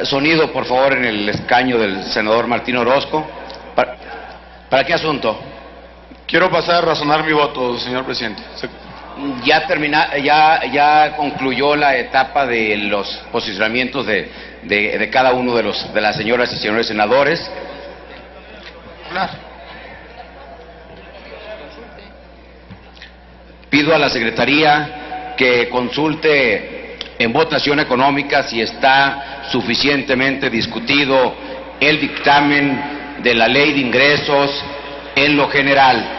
Sonido, por favor, en el escaño del senador Martín Orozco. ¿Para qué asunto? Quiero pasar a razonar mi voto, señor presidente. Ya concluyó la etapa de los posicionamientos de cada uno de las señoras y señores senadores. Claro. Pido a la Secretaría que consulte en votación económica si está suficientemente discutido el dictamen de la Ley de Ingresos en lo general.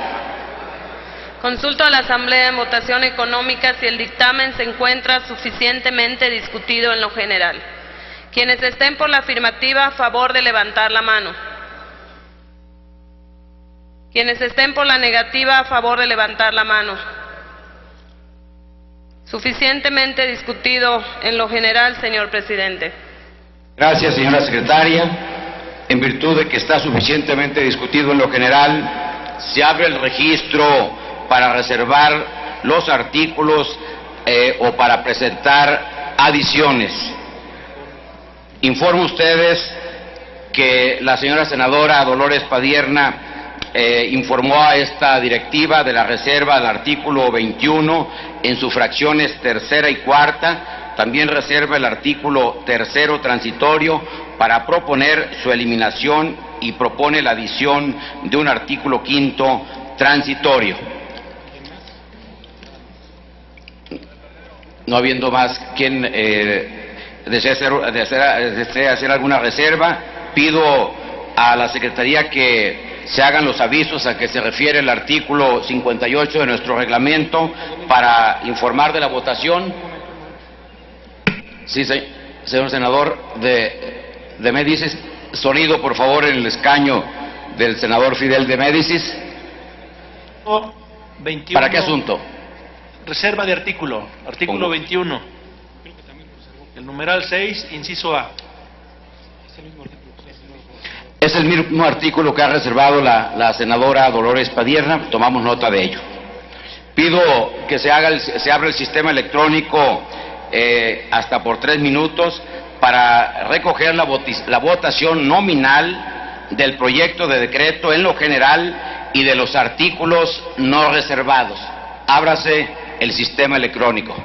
Consulto a la Asamblea en votación económica si el dictamen se encuentra suficientemente discutido en lo general. Quienes estén por la afirmativa, a favor de levantar la mano. Quienes estén por la negativa, a favor de levantar la mano. Suficientemente discutido en lo general, señor presidente. Gracias, señora secretaria. En virtud de que está suficientemente discutido en lo general, se abre el registro para reservar los artículos o para presentar adiciones. Informo a ustedes que la señora senadora Dolores Padierna informó a esta directiva de la reserva del artículo 21 en sus fracciones tercera y cuarta. También reserva el artículo tercero transitorio para proponer su eliminación y propone la adición de un artículo quinto transitorio. No habiendo más quien desea hacer alguna reserva, pido a la Secretaría que se hagan los avisos a que se refiere el artículo 58 de nuestro reglamento para informar de la votación. Sí, señor senador de Médicis. Sonido, por favor, en el escaño del senador Fidel de Médicis. 21, ¿Para qué asunto? Reserva de artículo 21. El numeral 6, inciso A. Es el mismo artículo que ha reservado la senadora Dolores Padierna, tomamos nota de ello. Pido que se abra el sistema electrónico hasta por 3 minutos para recoger la votación nominal del proyecto de decreto en lo general y de los artículos no reservados. Ábrase el sistema electrónico.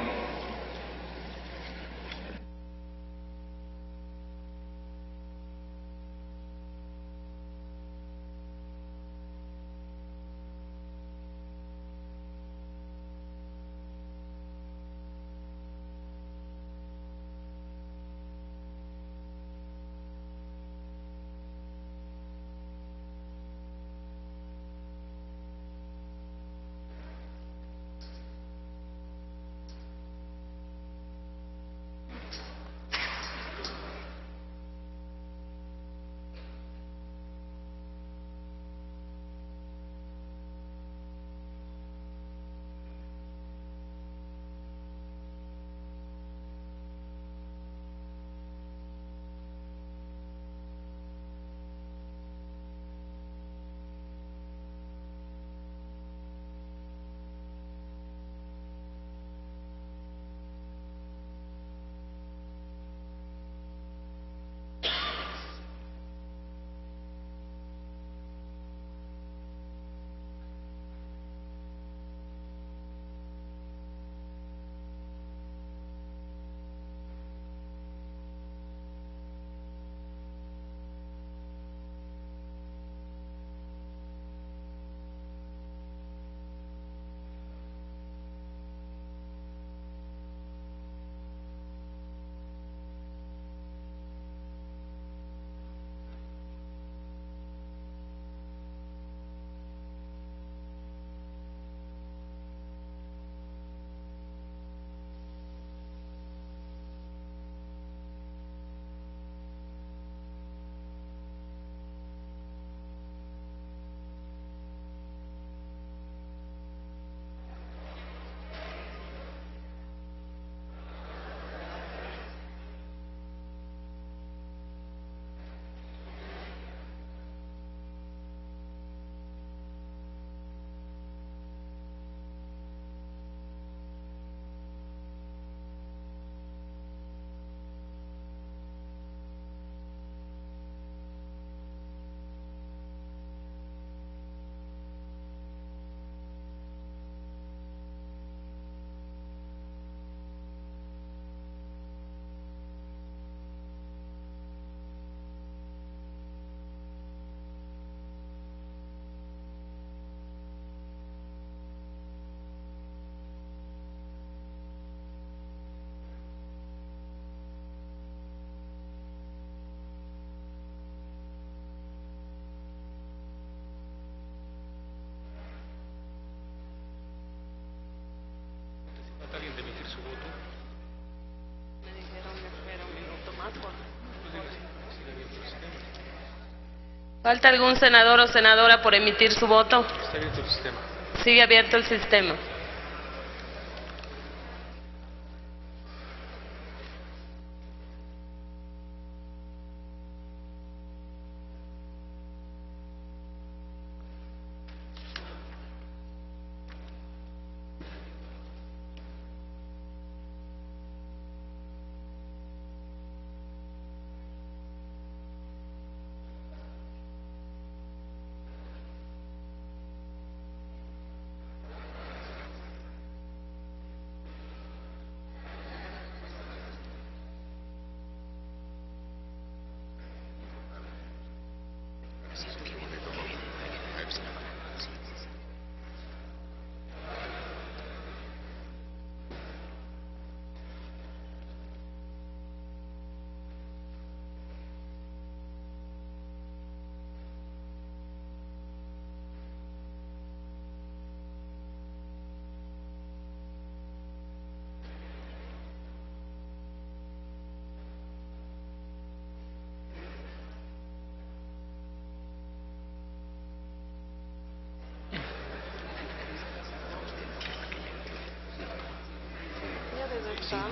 ¿Falta algún senador o senadora por emitir su voto? Está abierto el sistema. Sigue abierto el sistema.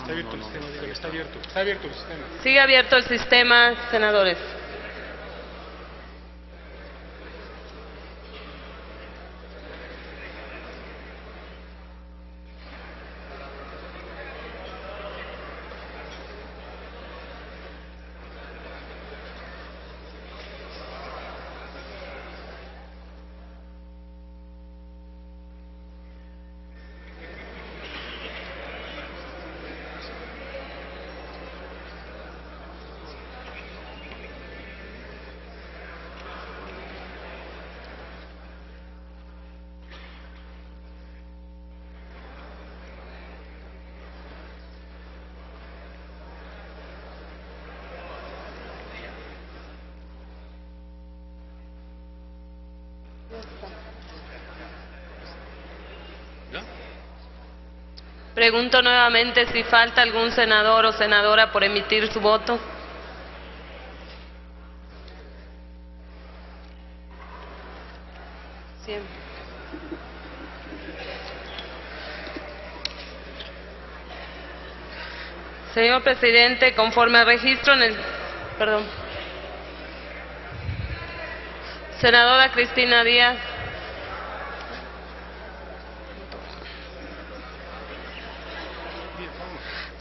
Está abierto el sistema, dígale, está abierto el sistema. Sigue abierto el sistema, senadores. Pregunto nuevamente si falta algún senador o senadora por emitir su voto. Siempre. Señor presidente, conforme al registro en el... Perdón. Senadora Cristina Díaz.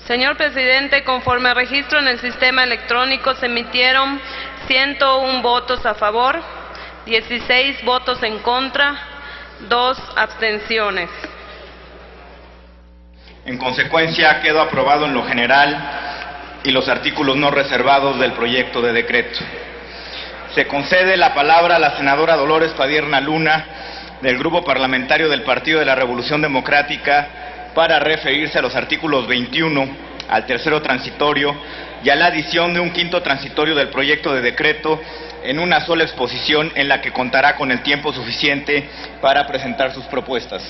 Señor presidente, conforme al registro en el sistema electrónico, se emitieron 101 votos a favor, 16 votos en contra, 2 abstenciones. En consecuencia, quedó aprobado en lo general y los artículos no reservados del proyecto de decreto. Se concede la palabra a la senadora Dolores Padierna Luna, del Grupo Parlamentario del Partido de la Revolución Democrática, para referirse a los artículos 21, al tercero transitorio y a la adición de un quinto transitorio del proyecto de decreto en una sola exposición en la que contará con el tiempo suficiente para presentar sus propuestas.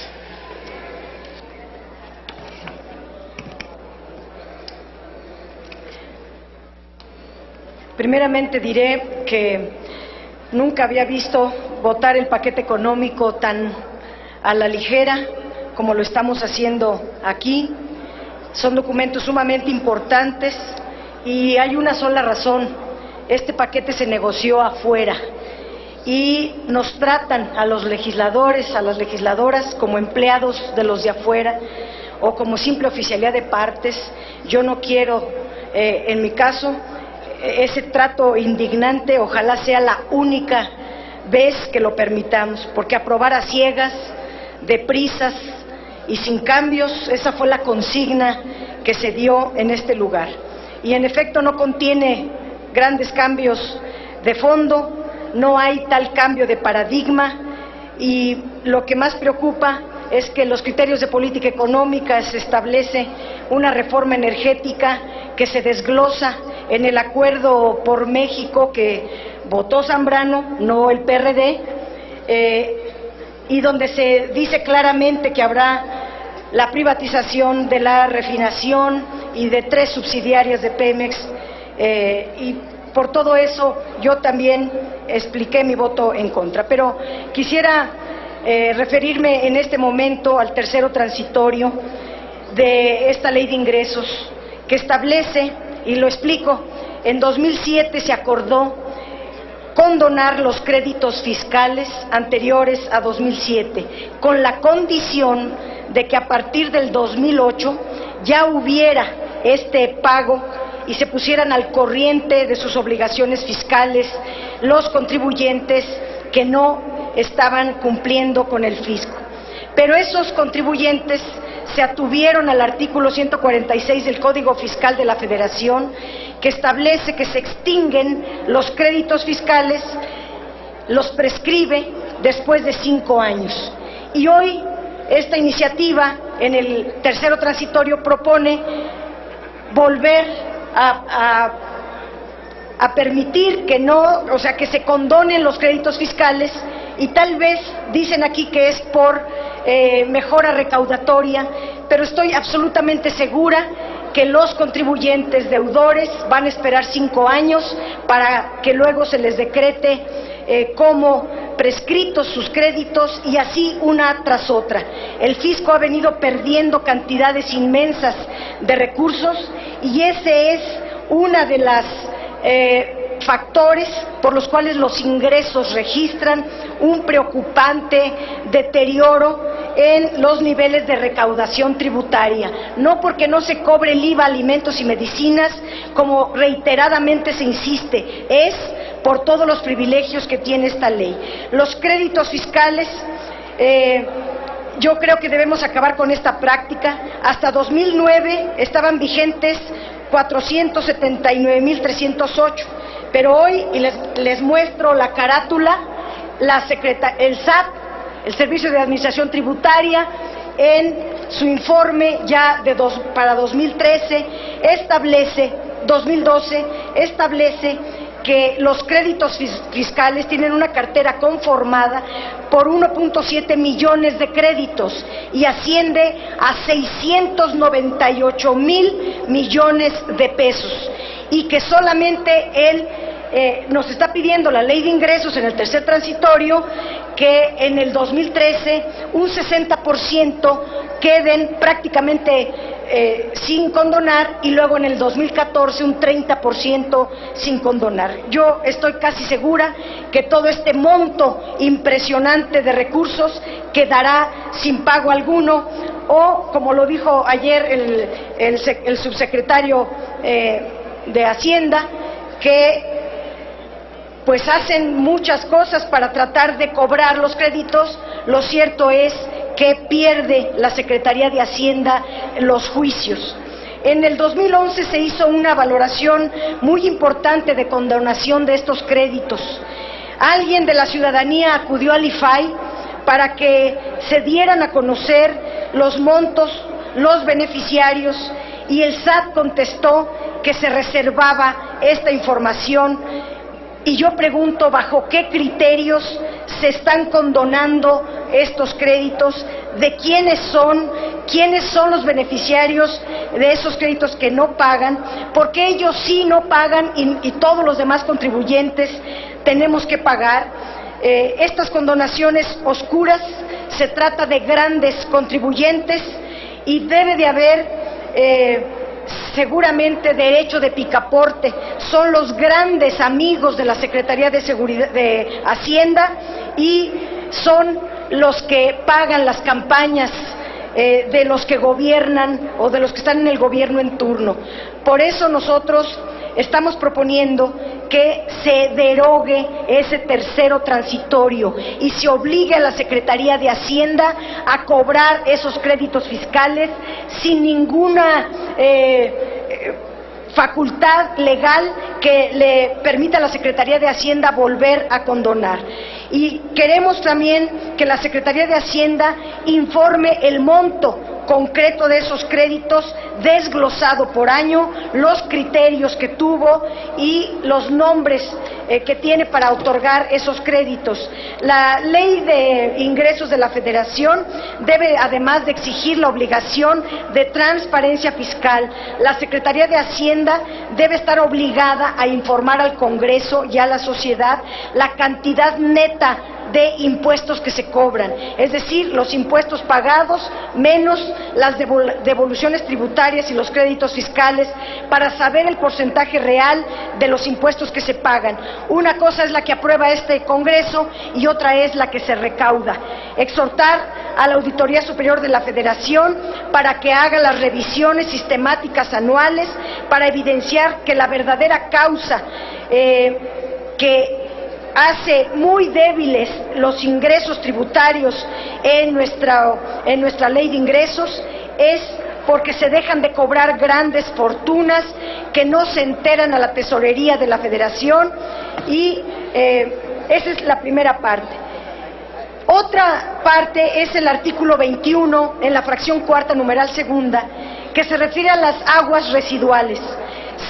Primeramente diré que nunca había visto votar el paquete económico tan a la ligera como lo estamos haciendo aquí. Son documentos sumamente importantes y hay una sola razón: este paquete se negoció afuera y nos tratan a los legisladores, a las legisladoras, como empleados de los de afuera o como simple oficialidad de partes. Yo no quiero, en mi caso, ese trato indignante. Ojalá sea la única vez que lo permitamos, porque aprobar a ciegas, deprisas y sin cambios, esa fue la consigna que se dio en este lugar. Y en efecto no contiene grandes cambios de fondo, no hay tal cambio de paradigma, y lo que más preocupa es que los criterios de política económica se establece una reforma energética que se desglosa en el Acuerdo por México que votó Zambrano, no el PRD, y donde se dice claramente que habrá la privatización de la refinación y de 3 subsidiarias de Pemex, y por todo eso yo también expliqué mi voto en contra. Pero quisiera referirme en este momento al tercero transitorio de esta ley de ingresos, que establece, y lo explico, en 2007 se acordó condonar los créditos fiscales anteriores a 2007, con la condición de que a partir del 2008 ya hubiera este pago y se pusieran al corriente de sus obligaciones fiscales los contribuyentes que no estaban cumpliendo con el fisco. Pero esos contribuyentes se atuvieron al artículo 146 del Código Fiscal de la Federación, que establece que se extinguen los créditos fiscales, los prescribe después de 5 años. Y hoy esta iniciativa en el tercero transitorio propone volver a permitir que no, o sea, que se condonen los créditos fiscales, y tal vez dicen aquí que es por mejora recaudatoria, pero estoy absolutamente segura que los contribuyentes deudores van a esperar 5 años para que luego se les decrete como prescritos sus créditos, y así una tras otra. El fisco ha venido perdiendo cantidades inmensas de recursos, y ese es una de las factores por los cuales los ingresos registran un preocupante deterioro en los niveles de recaudación tributaria. No porque no se cobre el IVA, alimentos y medicinas, como reiteradamente se insiste, es por todos los privilegios que tiene esta ley. Los créditos fiscales, yo creo que debemos acabar con esta práctica. Hasta 2009 estaban vigentes 479.308, pero hoy, y les muestro la carátula, el SAT, el Servicio de Administración Tributaria, en su informe ya para 2012 establece que los créditos fiscales tienen una cartera conformada por 1.7 millones de créditos y asciende a 698,000 millones de pesos, y que solamente nos está pidiendo la ley de ingresos en el tercer transitorio que en el 2013 un 60% queden prácticamente sin condonar, y luego en el 2014 un 30% sin condonar. Yo estoy casi segura que todo este monto impresionante de recursos quedará sin pago alguno, o como lo dijo ayer el subsecretario de Hacienda, que pues hacen muchas cosas para tratar de cobrar los créditos. Lo cierto es que pierde la Secretaría de Hacienda los juicios. En el 2011 se hizo una valoración muy importante de condonación de estos créditos. Alguien de la ciudadanía acudió al IFAI para que se dieran a conocer los montos, los beneficiarios, y el SAT contestó que se reservaba esta información. Y yo pregunto, ¿bajo qué criterios se están condonando estos créditos? ¿De quiénes son? ¿Quiénes son los beneficiarios de esos créditos que no pagan? Porque ellos sí no pagan y todos los demás contribuyentes tenemos que pagar. Estas condonaciones oscuras, se trata de grandes contribuyentes, y debe de haber seguramente derecho de picaporte. Son los grandes amigos de la Secretaría de Hacienda, y son los que pagan las campañas de los que gobiernan o de los que están en el gobierno en turno. Por eso nosotros estamos proponiendo que se derogue ese tercero transitorio y se obligue a la Secretaría de Hacienda a cobrar esos créditos fiscales sin ninguna facultad legal que le permita a la Secretaría de Hacienda volver a condonar. Y queremos también que la Secretaría de Hacienda informe el monto concreto de esos créditos, desglosado por año, los criterios que tuvo y los nombres que tiene para otorgar esos créditos. La Ley de Ingresos de la Federación debe, además de exigir la obligación de transparencia fiscal, la Secretaría de Hacienda debe estar obligada a informar al Congreso y a la sociedad la cantidad neta de impuestos que se cobran, es decir, los impuestos pagados menos las devoluciones tributarias y los créditos fiscales, para saber el porcentaje real de los impuestos que se pagan. Una cosa es la que aprueba este Congreso y otra es la que se recauda. Exhortar a la Auditoría Superior de la Federación para que haga las revisiones sistemáticas anuales para evidenciar que la verdadera causa que hace muy débiles los ingresos tributarios en nuestra ley de ingresos es porque se dejan de cobrar grandes fortunas que no se enteran a la tesorería de la Federación, y esa es la primera parte. Otra parte es el artículo 21 en la fracción cuarta, numeral segunda, que se refiere a las aguas residuales.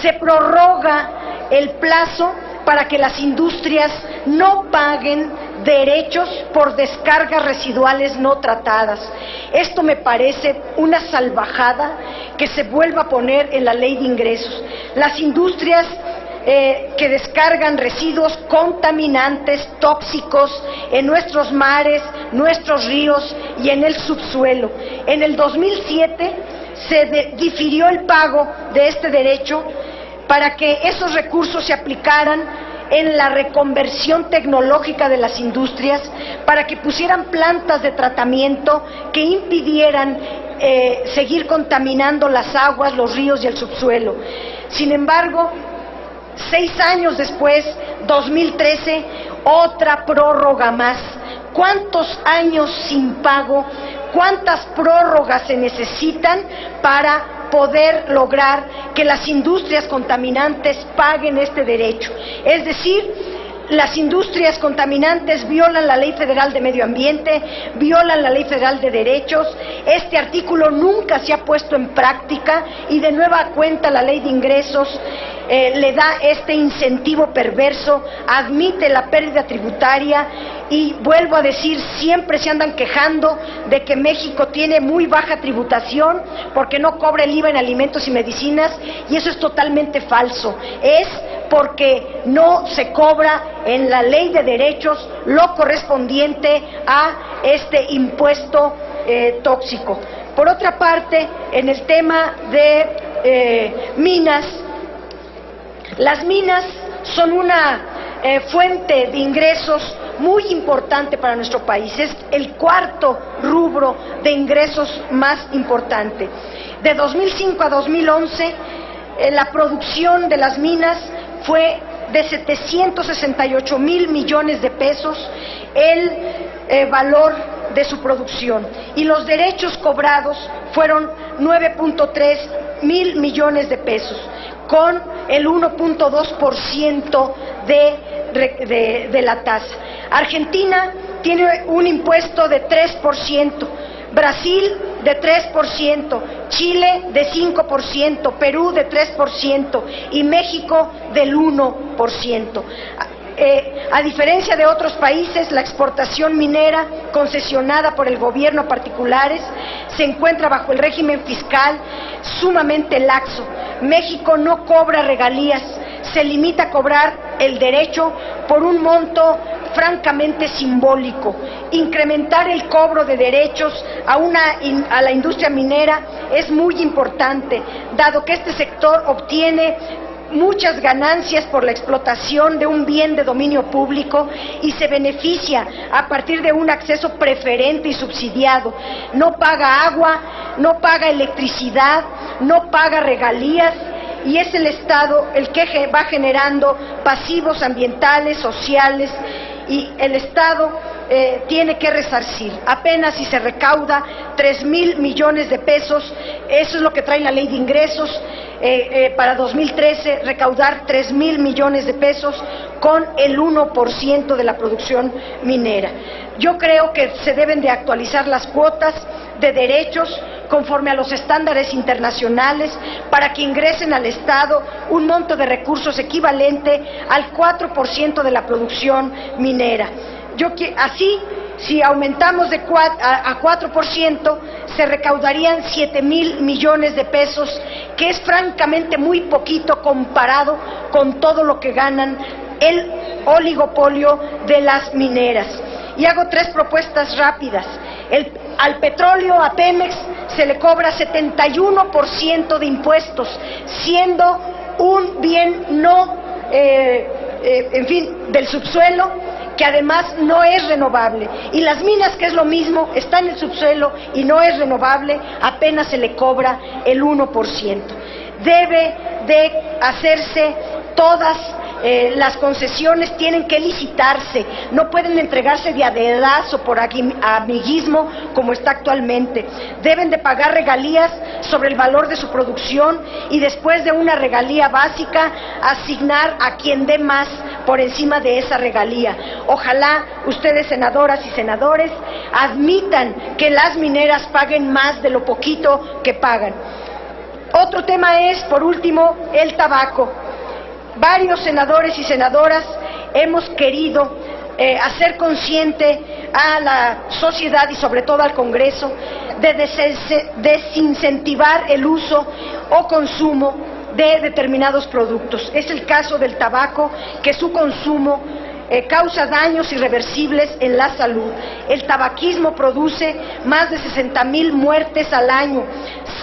Se prorroga el plazo para que las industrias no paguen derechos por descargas residuales no tratadas. Esto me parece una salvajada que se vuelva a poner en la ley de ingresos. Las industrias que descargan residuos contaminantes, tóxicos, en nuestros mares, nuestros ríos y en el subsuelo. En el 2007 se difirió el pago de este derecho para que esos recursos se aplicaran en la reconversión tecnológica de las industrias, para que pusieran plantas de tratamiento que impidieran seguir contaminando las aguas, los ríos y el subsuelo. Sin embargo, 6 años después, 2013, otra prórroga más. ¿Cuántos años sin pago? ¿Cuántas prórrogas se necesitan para poder lograr que las industrias contaminantes paguen este derecho? Es decir, las industrias contaminantes violan la Ley Federal de Medio Ambiente, violan la Ley Federal de Derechos. Este artículo nunca se ha puesto en práctica y de nueva cuenta la Ley de Ingresos le da este incentivo perverso, admite la pérdida tributaria y, vuelvo a decir, siempre se andan quejando de que México tiene muy baja tributación porque no cobra el IVA en alimentos y medicinas, y eso es totalmente falso. Es porque no se cobra en la Ley de Derechos lo correspondiente a este impuesto tóxico. Por otra parte, en el tema de minas, las minas son una fuente de ingresos muy importante para nuestro país. Es el cuarto rubro de ingresos más importante. De 2005 a 2011, la producción de las minas fue de 768,000 millones de pesos el valor de su producción, y los derechos cobrados fueron 9.3 mil millones de pesos, con el 1.2% de la tasa. Argentina tiene un impuesto de 3%, Brasil de 3%, Chile de 5%, Perú de 3% y México del 1%. A diferencia de otros países, la exportación minera concesionada por el gobierno a particulares se encuentra bajo el régimen fiscal sumamente laxo. México no cobra regalías, se limita a cobrar el derecho por un monto francamente simbólico. Incrementar el cobro de derechos a la industria minera es muy importante, dado que este sector obtiene muchas ganancias por la explotación de un bien de dominio público y se beneficia a partir de un acceso preferente y subsidiado. No paga agua, no paga electricidad, no paga regalías, y es el Estado el que va generando pasivos ambientales, sociales, y el Estado tiene que resarcir. Apenas si se recauda 3,000 millones de pesos, eso es lo que trae la Ley de Ingresos, para 2013 recaudar 3,000 millones de pesos con el 1% de la producción minera. Yo creo que se deben de actualizar las cuotas de derechos conforme a los estándares internacionales para que ingresen al Estado un monto de recursos equivalente al 4% de la producción minera. Así, si aumentamos a 4%, se recaudarían 7,000 millones de pesos, que es francamente muy poquito comparado con todo lo que ganan el oligopolio de las mineras. Y hago 3 propuestas rápidas. Al petróleo, a Pemex, se le cobra 71% de impuestos, siendo un bien del subsuelo, que además no es renovable. Y las minas, que es lo mismo, está en el subsuelo y no es renovable, apenas se le cobra el 1%. Debe de hacerse todas las concesiones, tienen que licitarse, no pueden entregarse de a dedazo por amiguismo como está actualmente. Deben de pagar regalías sobre el valor de su producción y después de una regalía básica asignar a quien dé más por encima de esa regalía. Ojalá ustedes, senadoras y senadores, admitan que las mineras paguen más de lo poquito que pagan. Otro tema es, por último, el tabaco. Varios senadores y senadoras hemos querido hacer consciente a la sociedad y sobre todo al Congreso de desincentivar el uso o consumo de determinados productos. Es el caso del tabaco, que su consumo causa daños irreversibles en la salud. El tabaquismo produce más de 60,000 muertes al año,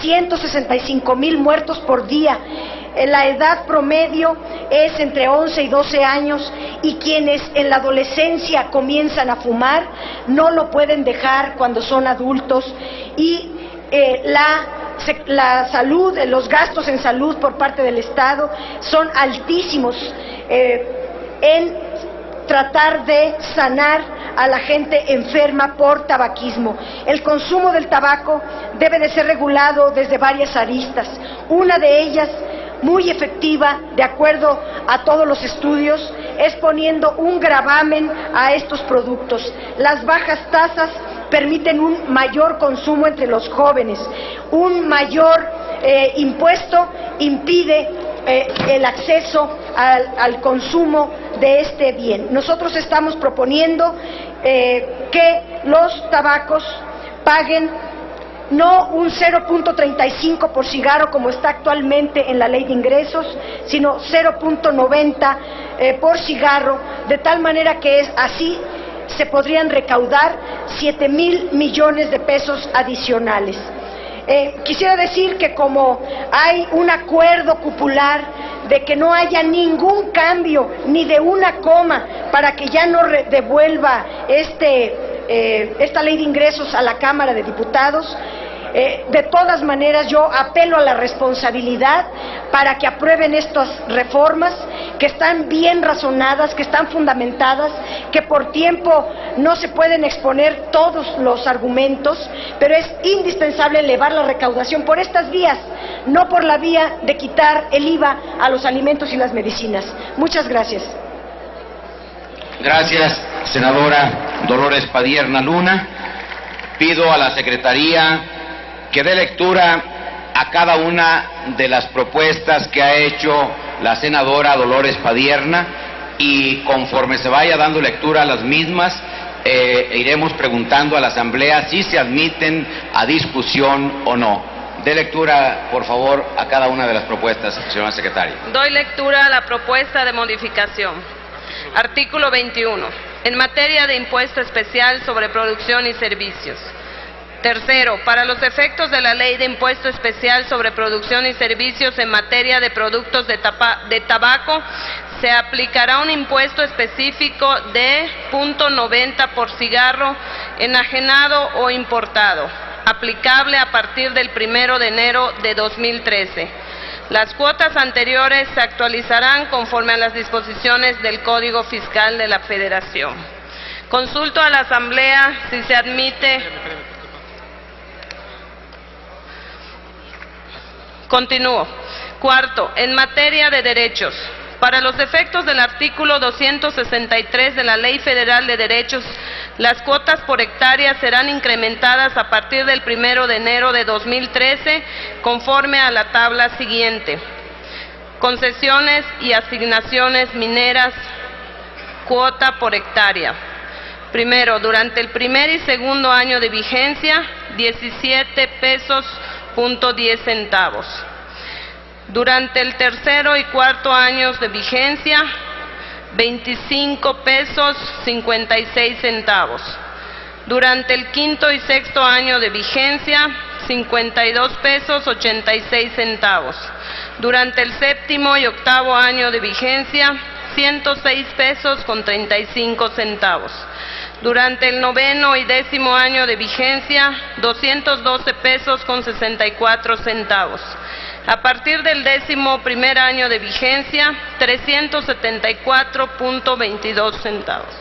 165,000 muertos por día. La edad promedio es entre 11 y 12 años y quienes en la adolescencia comienzan a fumar no lo pueden dejar cuando son adultos, y la salud, los gastos en salud por parte del Estado son altísimos en tratar de sanar a la gente enferma por tabaquismo. El consumo del tabaco debe de ser regulado desde varias aristas. Una de ellas, muy efectiva, de acuerdo a todos los estudios, es poniendo un gravamen a estos productos. Las bajas tasas permiten un mayor consumo entre los jóvenes. Un mayor impuesto impide el acceso al consumo de este bien. Nosotros estamos proponiendo que los tabacos paguen no un 0.35 por cigarro como está actualmente en la ley de ingresos, sino 0.90 por cigarro, de tal manera que así se podrían recaudar 7,000 millones de pesos adicionales. Quisiera decir que como hay un acuerdo popular de que no haya ningún cambio ni de una coma para que ya no devuelva esta ley de ingresos a la Cámara de Diputados, de todas maneras yo apelo a la responsabilidad para que aprueben estas reformas, que están bien razonadas, que están fundamentadas, que por tiempo no se pueden exponer todos los argumentos, pero es indispensable elevar la recaudación por estas vías, no por la vía de quitar el IVA a los alimentos y las medicinas. Muchas gracias. Gracias, senadora Dolores Padierna Luna. Pido a la Secretaría que dé lectura a cada una de las propuestas que ha hecho la senadora Dolores Padierna, y conforme se vaya dando lectura a las mismas, iremos preguntando a la Asamblea si se admiten a discusión o no. Dé lectura, por favor, a cada una de las propuestas, señora secretaria. Doy lectura a la propuesta de modificación. Artículo 21. En materia de impuesto especial sobre producción y servicios. Tercero, para los efectos de la Ley de Impuesto Especial sobre Producción y Servicios en materia de productos de tabaco, se aplicará un impuesto específico de 0.90 por cigarro enajenado o importado, aplicable a partir del 1 de enero de 2013. Las cuotas anteriores se actualizarán conforme a las disposiciones del Código Fiscal de la Federación. Consulto a la Asamblea si se admite. Continúo. Cuarto, en materia de derechos. Para los efectos del artículo 263 de la Ley Federal de Derechos Las cuotas por hectárea serán incrementadas a partir del 1 de enero de 2013 conforme a la tabla siguiente. Concesiones y asignaciones mineras, cuota por hectárea. Primero, durante el primer y segundo año de vigencia, 17 pesos punto 10 centavos. Durante el tercero y cuarto años de vigencia, 25 pesos 56 centavos. Durante el quinto y sexto año de vigencia, 52 pesos 86 centavos. Durante el séptimo y octavo año de vigencia, 106 pesos con 35 centavos. Durante el noveno y décimo año de vigencia, 212 pesos con 64 centavos. A partir del 11º año de vigencia, 374.22 centavos.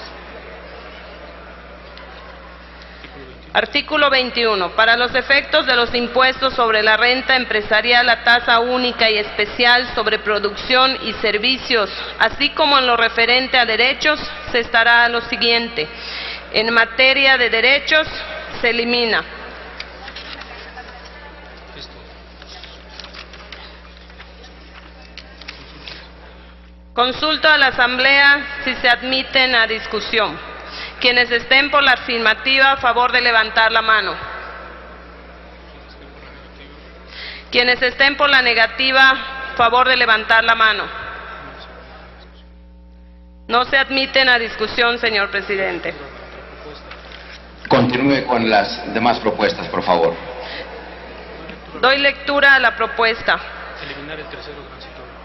Artículo 21. Para los efectos de los impuestos sobre la renta empresarial a tasa única y especial sobre producción y servicios, así como en lo referente a derechos, se estará a lo siguiente. En materia de derechos, se elimina. Consulto a la Asamblea si se admiten a discusión. Quienes estén por la afirmativa, a favor de levantar la mano. Quienes estén por la negativa, a favor de levantar la mano. No se admiten a discusión, señor presidente. Continúe con las demás propuestas, por favor. Doy lectura a la propuesta.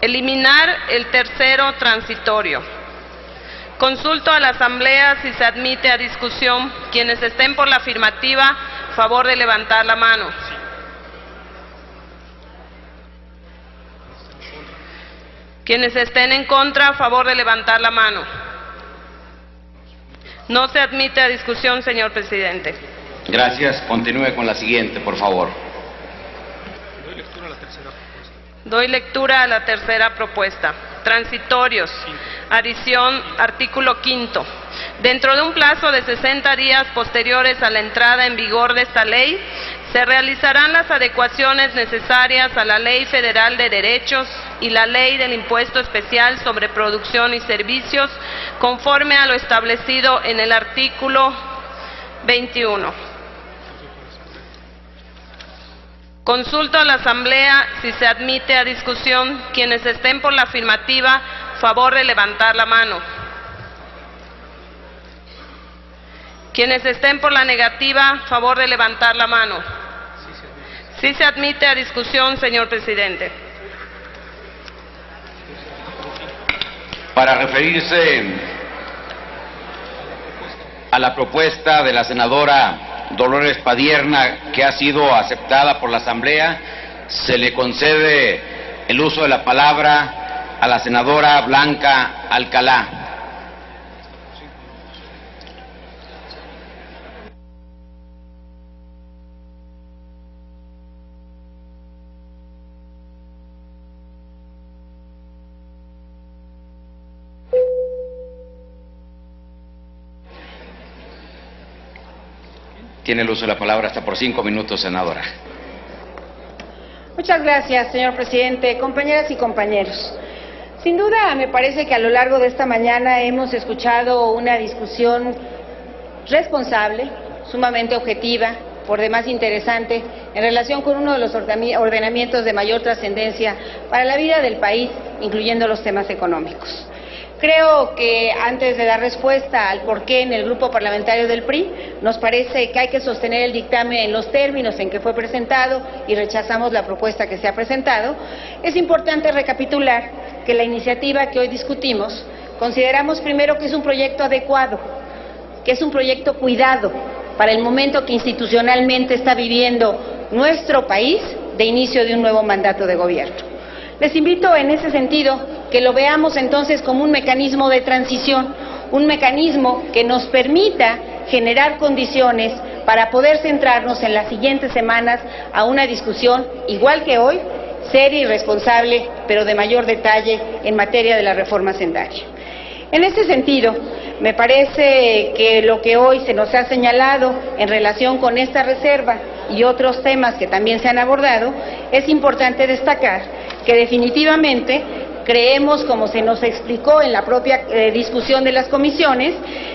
Eliminar el tercero transitorio. Consulto a la Asamblea si se admite a discusión. Quienes estén por la afirmativa, a favor de levantar la mano. Quienes estén en contra, a favor de levantar la mano. No se admite a discusión, señor presidente. Gracias. Continúe con la siguiente, por favor. Doy lectura a la tercera propuesta. Transitorios. Adición, artículo 5. Dentro de un plazo de 60 días posteriores a la entrada en vigor de esta ley, se realizarán las adecuaciones necesarias a la Ley Federal de Derechos y la Ley del Impuesto Especial sobre Producción y Servicios, conforme a lo establecido en el artículo 21. Consulto a la Asamblea si se admite a discusión. Quienes estén por la afirmativa, favor de levantar la mano. Quienes estén por la negativa, favor de levantar la mano. Sí se admite a discusión, señor presidente. Para referirse a la propuesta de la senadora Dolores Padierna, que ha sido aceptada por la Asamblea, se le concede el uso de la palabra a la senadora Blanca Alcalá. Tiene el uso de la palabra hasta por 5 minutos, senadora. Muchas gracias, señor presidente. Compañeras y compañeros, sin duda me parece que a lo largo de esta mañana hemos escuchado una discusión responsable, sumamente objetiva, por demás interesante, en relación con uno de los ordenamientos de mayor trascendencia para la vida del país, incluyendo los temas económicos. Creo que antes de dar respuesta al porqué en el grupo parlamentario del PRI, nos parece que hay que sostener el dictamen en los términos en que fue presentado y rechazamos la propuesta que se ha presentado. Es importante recapitular que la iniciativa que hoy discutimos, consideramos primero que es un proyecto adecuado, que es un proyecto cuidado para el momento que institucionalmente está viviendo nuestro país de inicio de un nuevo mandato de gobierno. Les invito en ese sentido que lo veamos entonces como un mecanismo de transición, un mecanismo que nos permita generar condiciones para poder centrarnos en las siguientes semanas a una discusión, igual que hoy, seria y responsable, pero de mayor detalle en materia de la reforma hacendaria. En este sentido, me parece que lo que hoy se nos ha señalado en relación con esta reserva y otros temas que también se han abordado, es importante destacar que definitivamente creemos, como se nos explicó en la propia discusión de las comisiones,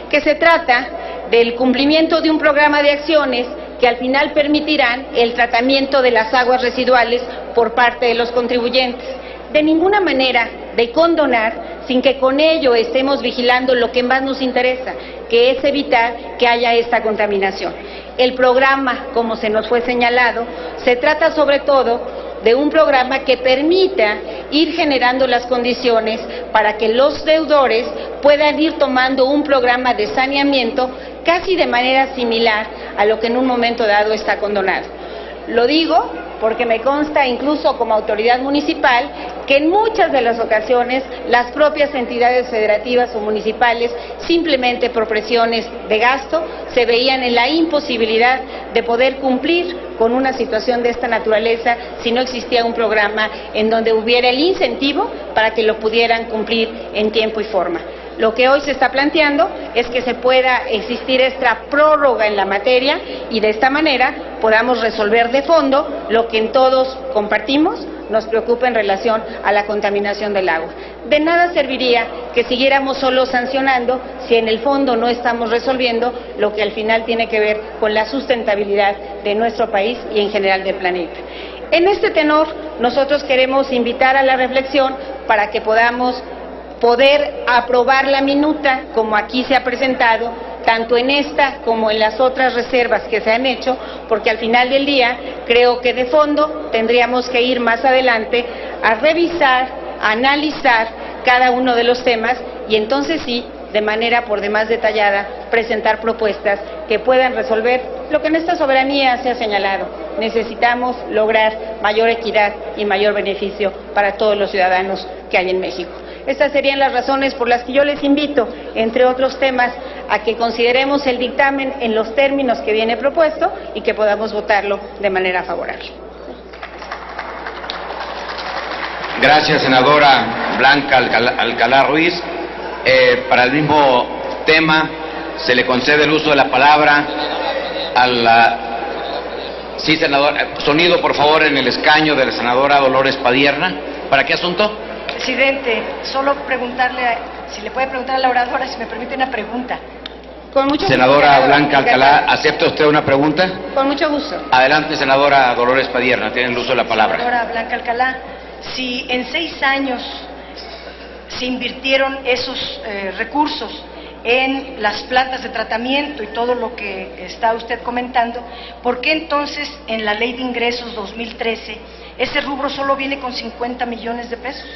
que se trata del cumplimiento de un programa de acciones que al final permitirán el tratamiento de las aguas residuales por parte de los contribuyentes. De ninguna manera de condonar sin que con ello estemos vigilando lo que más nos interesa, que es evitar que haya esta contaminación. El programa, como se nos fue señalado, se trata sobre todo de un programa que permita ir generando las condiciones para que los deudores puedan ir tomando un programa de saneamiento casi de manera similar a lo que en un momento dado está condonado. Lo digo porque me consta, incluso como autoridad municipal, que en muchas de las ocasiones las propias entidades federativas o municipales, simplemente por presiones de gasto, se veían en la imposibilidad de poder cumplir con una situación de esta naturaleza si no existía un programa en donde hubiera el incentivo para que lo pudieran cumplir en tiempo y forma. Lo que hoy se está planteando es que se pueda existir esta prórroga en la materia y de esta manera podamos resolver de fondo lo que en todos compartimos, nos preocupa en relación a la contaminación del agua. De nada serviría que siguiéramos solo sancionando si en el fondo no estamos resolviendo lo que al final tiene que ver con la sustentabilidad de nuestro país y en general del planeta. En este tenor, nosotros queremos invitar a la reflexión para que podamos poder aprobar la minuta como aquí se ha presentado, tanto en esta como en las otras reservas que se han hecho, porque al final del día creo que de fondo tendríamos que ir más adelante a revisar, a analizar cada uno de los temas y entonces sí, de manera por demás detallada, presentar propuestas que puedan resolver lo que en esta soberanía se ha señalado. Necesitamos lograr mayor equidad y mayor beneficio para todos los ciudadanos que hay en México. Estas serían las razones por las que yo les invito, entre otros temas, a que consideremos el dictamen en los términos que viene propuesto y que podamos votarlo de manera favorable. Gracias, senadora Blanca Alcalá Ruiz. Para el mismo tema, se le concede el uso de la palabra a la... Sí, senador. Sonido, por favor, en el escaño de la senadora Dolores Padierna. ¿Para qué asunto? Presidente, solo preguntarle, si le puede preguntar a la oradora si me permite una pregunta. Con mucho gusto, Senadora Blanca Alcalá, ¿acepta usted una pregunta? Con mucho gusto. Adelante, senadora Dolores Padierna, tiene el uso de la palabra. Senadora Blanca Alcalá, si en 6 años se invirtieron esos recursos en las plantas de tratamiento y todo lo que está usted comentando, ¿por qué entonces en la Ley de Ingresos 2013 ese rubro solo viene con 50 millones de pesos?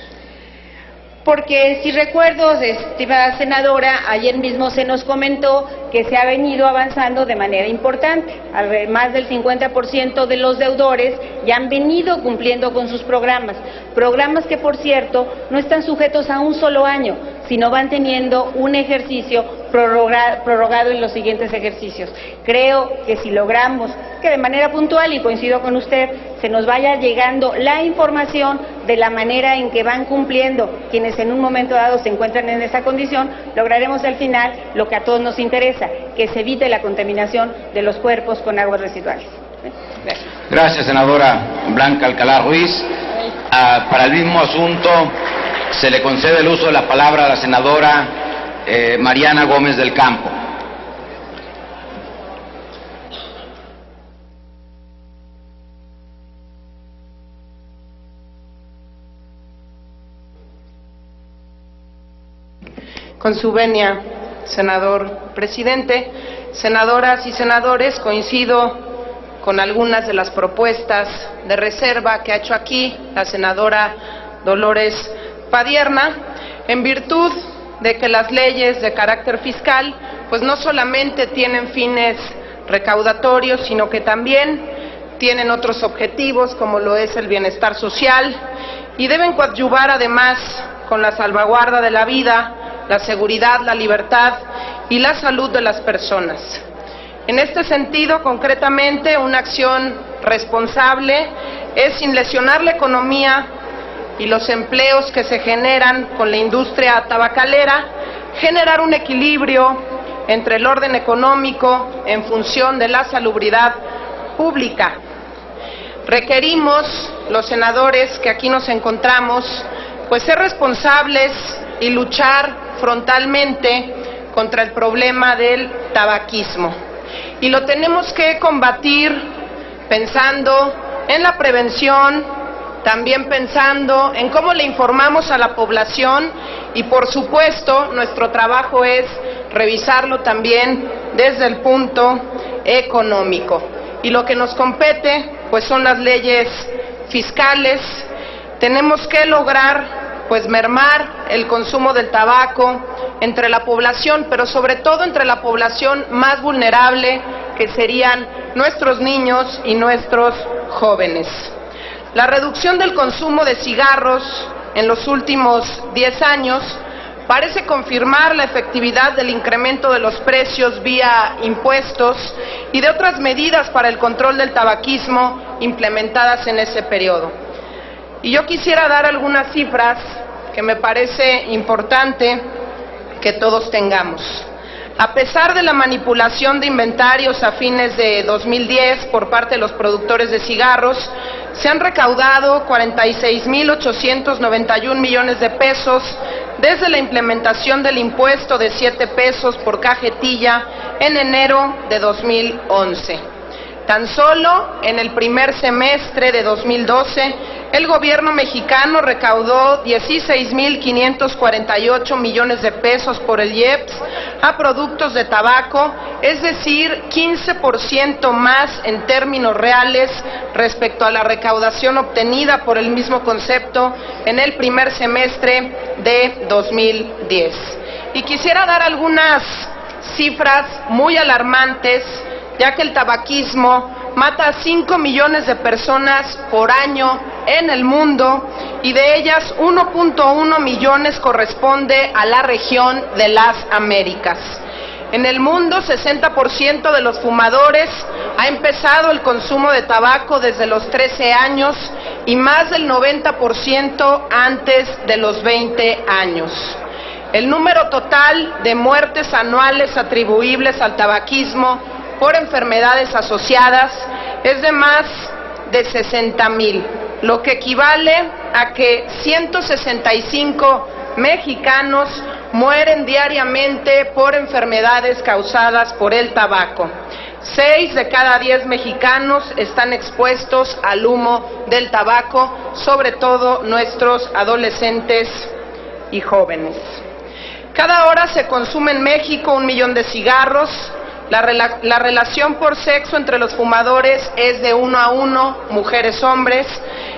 Porque si recuerdo, estimada senadora, ayer mismo se nos comentó que se ha venido avanzando de manera importante. Más del 50% de los deudores ya han venido cumpliendo con sus programas. Programas que, por cierto, no están sujetos a un solo año, sino van teniendo un ejercicio prorrogado en los siguientes ejercicios. Creo que si logramos que de manera puntual, y coincido con usted, se nos vaya llegando la información de la manera en que van cumpliendo quienes en un momento dado se encuentran en esa condición, lograremos al final lo que a todos nos interesa, que se evite la contaminación de los cuerpos con aguas residuales. Gracias. Gracias, senadora Blanca Alcalá Ruiz. Para el mismo asunto, se le concede el uso de la palabra a la senadora Mariana Gómez del Campo. Con su venia, senador presidente, senadoras y senadores, coincido con algunas de las propuestas de reserva que ha hecho aquí la senadora Dolores Padierna, en virtud de que las leyes de carácter fiscal, pues no solamente tienen fines recaudatorios, sino que también tienen otros objetivos, como lo es el bienestar social, y deben coadyuvar además con la salvaguarda de la vida, la seguridad, la libertad y la salud de las personas. En este sentido, concretamente, una acción responsable es, sin lesionar la economía y los empleos que se generan con la industria tabacalera, generar un equilibrio entre el orden económico en función de la salubridad pública. Requerimos, los senadores que aquí nos encontramos, pues ser responsables y luchar frontalmente contra el problema del tabaquismo. Y lo tenemos que combatir pensando en la prevención, también pensando en cómo le informamos a la población y, por supuesto, nuestro trabajo es revisarlo también desde el punto económico. Y lo que nos compete, pues, son las leyes fiscales. Tenemos que lograr, pues, mermar el consumo del tabaco entre la población, pero sobre todo entre la población más vulnerable, que serían nuestros niños y nuestros jóvenes. La reducción del consumo de cigarros en los últimos 10 años parece confirmar la efectividad del incremento de los precios vía impuestos y de otras medidas para el control del tabaquismo implementadas en ese periodo. Y yo quisiera dar algunas cifras que me parece importante que todos tengamos. A pesar de la manipulación de inventarios a fines de 2010 por parte de los productores de cigarros, se han recaudado 46.891 millones de pesos desde la implementación del impuesto de 7 pesos por cajetilla en enero de 2011. Tan solo en el primer semestre de 2012, el gobierno mexicano recaudó 16.548 millones de pesos por el IEPS a productos de tabaco, es decir, 15% más en términos reales respecto a la recaudación obtenida por el mismo concepto en el primer semestre de 2010. Y quisiera dar algunas cifras muy alarmantes, ya que el tabaquismo mata a 5 millones de personas por año en el mundo y de ellas 1.1 millones corresponde a la región de las Américas. En el mundo, 60% de los fumadores ha empezado el consumo de tabaco desde los 13 años y más del 90% antes de los 20 años. El número total de muertes anuales atribuibles al tabaquismo por enfermedades asociadas es de más de 60,000, lo que equivale a que 165 mexicanos mueren diariamente por enfermedades causadas por el tabaco. 6 de cada 10 mexicanos están expuestos al humo del tabaco, sobre todo nuestros adolescentes y jóvenes. Cada hora se consume en México 1 millón de cigarros. La relación por sexo entre los fumadores es de 1 a 1, mujeres-hombres,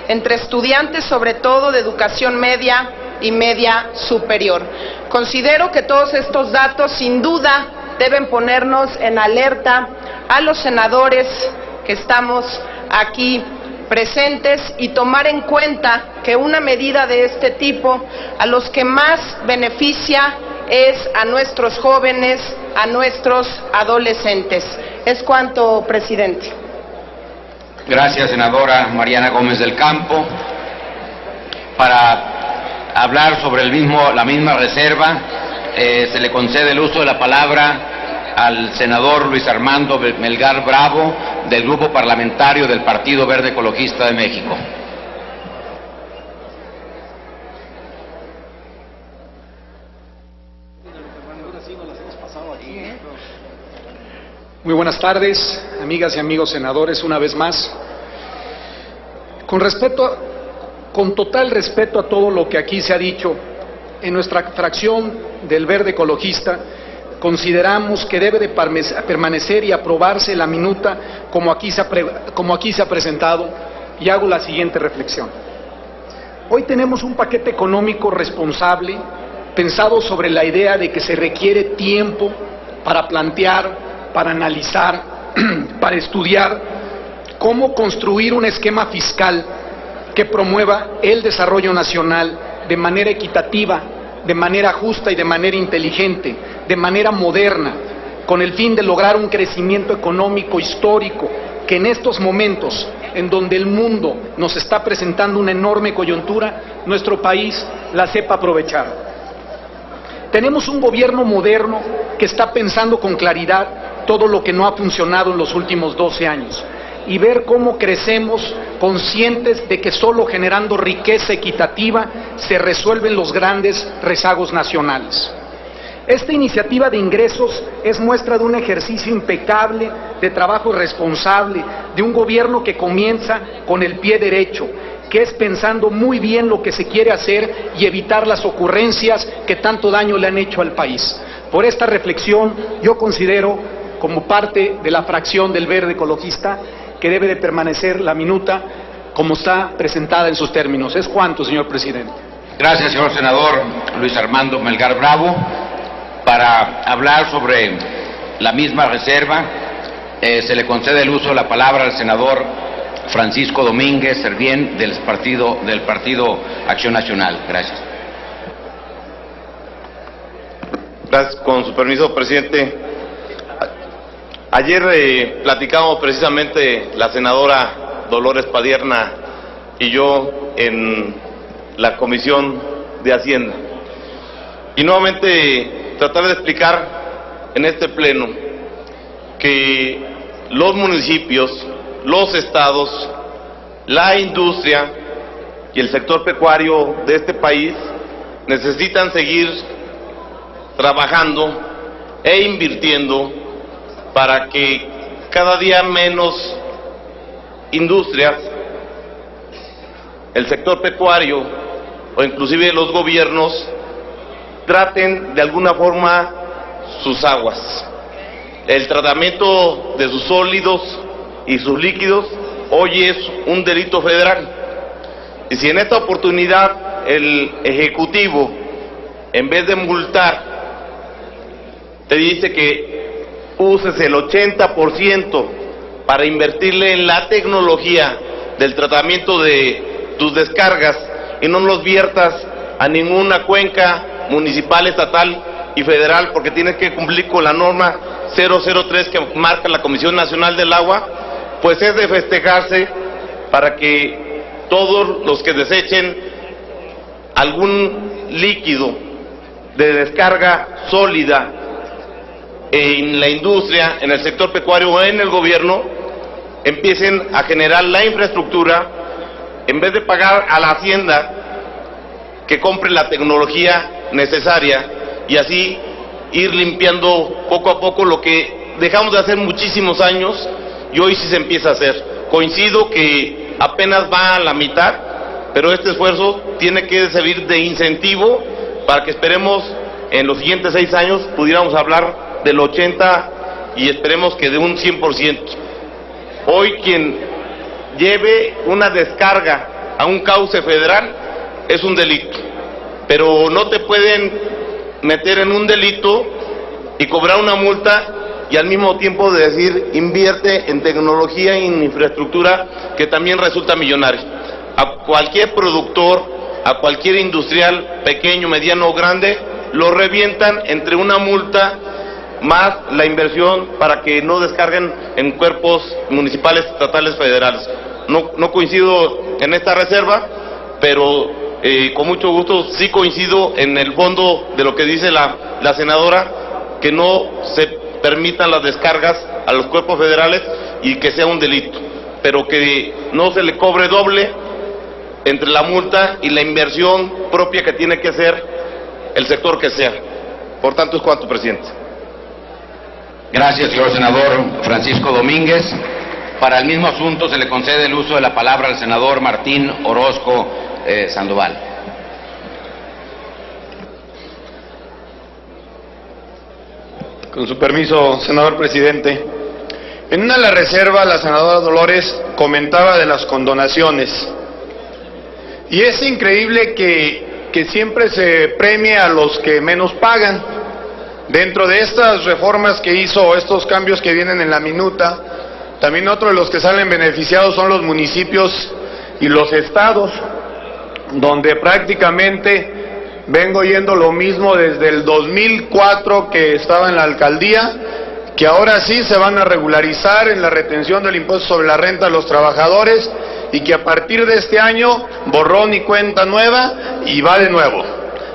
entre estudiantes sobre todo de educación media y media superior. Considero que todos estos datos sin duda deben ponernos en alerta a los senadores que estamos aquí presentes y tomar en cuenta que una medida de este tipo a los que más beneficia es a nuestros jóvenes, a nuestros adolescentes. Es cuanto, presidente. Gracias, senadora Mariana Gómez del Campo. Para hablar sobre la misma reserva, se le concede el uso de la palabra al senador Luis Armando Melgar Bravo, del Grupo Parlamentario del Partido Verde Ecologista de México. Muy buenas tardes, amigas y amigos senadores, una vez más. Con total respeto a todo lo que aquí se ha dicho, en nuestra fracción del Verde Ecologista consideramos que debe de permanecer y aprobarse la minuta como aquí se ha presentado, y hago la siguiente reflexión. Hoy tenemos un paquete económico responsable, pensado sobre la idea de que se requiere tiempo para plantear, para analizar, para estudiar cómo construir un esquema fiscal que promueva el desarrollo nacional de manera equitativa, de manera justa y de manera inteligente, de manera moderna, con el fin de lograr un crecimiento económico histórico que en estos momentos, en donde el mundo nos está presentando una enorme coyuntura, nuestro país la sepa aprovechar. Tenemos un gobierno moderno que está pensando con claridad todo lo que no ha funcionado en los últimos 12 años y ver cómo crecemos conscientes de que solo generando riqueza equitativa se resuelven los grandes rezagos nacionales. Esta iniciativa de ingresos es muestra de un ejercicio impecable, de trabajo responsable, de un gobierno que comienza con el pie derecho, que es pensando muy bien lo que se quiere hacer y evitar las ocurrencias que tanto daño le han hecho al país. Por esta reflexión, yo considero, como parte de la fracción del Verde Ecologista, que debe de permanecer la minuta como está presentada en sus términos. ¿Es cuánto, señor presidente? Gracias, señor senador Luis Armando Melgar Bravo. Para hablar sobre la misma reserva, se le concede el uso de la palabra al senador Francisco Domínguez Servién del Partido Acción Nacional. Gracias. Gracias. Con su permiso, presidente. Ayer platicamos precisamente la senadora Dolores Padierna y yo en la Comisión de Hacienda. Y nuevamente tratar de explicar en este pleno que los municipios, los estados, la industria y el sector pecuario de este país necesitan seguir trabajando e invirtiendo para que cada día menos industrias, el sector pecuario o inclusive los gobiernos traten de alguna forma sus aguas. El tratamiento de sus sólidos y sus líquidos hoy es un delito federal. Y si en esta oportunidad el Ejecutivo, en vez de multar, te dice que uses el 80% para invertirle en la tecnología del tratamiento de tus descargas y no los viertas a ninguna cuenca municipal, estatal y federal, porque tienes que cumplir con la norma 003 que marca la Comisión Nacional del Agua, pues es de festejarse para que todos los que desechen algún líquido de descarga sólida en la industria, en el sector pecuario o en el gobierno, empiecen a generar la infraestructura, en vez de pagar a la hacienda que compre la tecnología necesaria y así ir limpiando poco a poco lo que dejamos de hacer muchísimos años y hoy sí se empieza a hacer. Coincido que apenas va a la mitad, pero este esfuerzo tiene que servir de incentivo para que esperemos en los siguientes 6 años pudiéramos hablar del 80% y esperemos que de un 100%. Hoy quien lleve una descarga a un cauce federal es un delito, pero no te pueden meter en un delito y cobrar una multa y al mismo tiempo de decir invierte en tecnología y en infraestructura que también resulta millonario. A cualquier productor, a cualquier industrial, pequeño, mediano o grande, lo revientan entre una multa más la inversión para que no descarguen en cuerpos municipales, estatales, federales. No coincido en esta reserva, pero con mucho gusto sí coincido en el fondo de lo que dice la senadora, que no se permitan las descargas a los cuerpos federales y que sea un delito, pero que no se le cobre doble entre la multa y la inversión propia que tiene que hacer el sector que sea. Por tanto, es cuanto, presidente. Gracias, señor senador Francisco Domínguez. Para el mismo asunto se le concede el uso de la palabra al senador Martín Orozco Sandoval. Con su permiso, senador presidente. En una de las reservas, la senadora Dolores comentaba de las condonaciones. Y es increíble que siempre se premie a los que menos pagan. Dentro de estas reformas que hizo, estos cambios que vienen en la minuta, también otro de los que salen beneficiados son los municipios y los estados, donde prácticamente vengo oyendo lo mismo desde el 2004 que estaba en la alcaldía, que ahora sí se van a regularizar en la retención del impuesto sobre la renta de los trabajadores y que a partir de este año borrón y cuenta nueva y va de nuevo.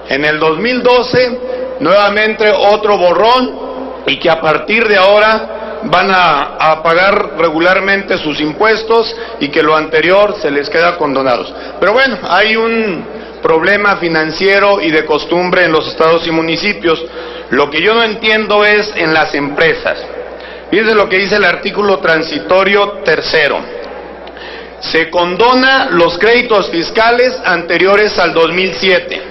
En el 2012 nuevamente otro borrón y que a partir de ahora van a pagar regularmente sus impuestos y que lo anterior se les queda condonados. Pero bueno, hay un problema financiero y de costumbre en los estados y municipios. Lo que yo no entiendo es en las empresas. Fíjense lo que dice el artículo transitorio tercero. Se condona los créditos fiscales anteriores al 2007.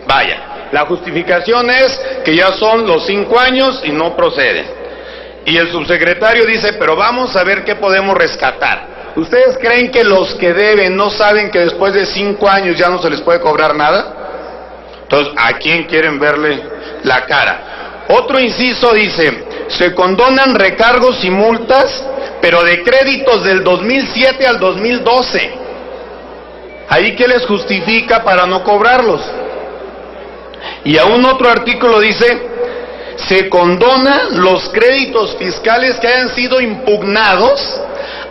Vaya, la justificación es que ya son los 5 años y no proceden. Y el subsecretario dice, pero vamos a ver qué podemos rescatar. ¿Ustedes creen que los que deben no saben que después de 5 años ya no se les puede cobrar nada? Entonces, ¿a quién quieren verle la cara? Otro inciso dice, se condonan recargos y multas, pero de créditos del 2007 al 2012. ¿Ahí qué les justifica para no cobrarlos? Y aún otro artículo dice, se condonan los créditos fiscales que hayan sido impugnados,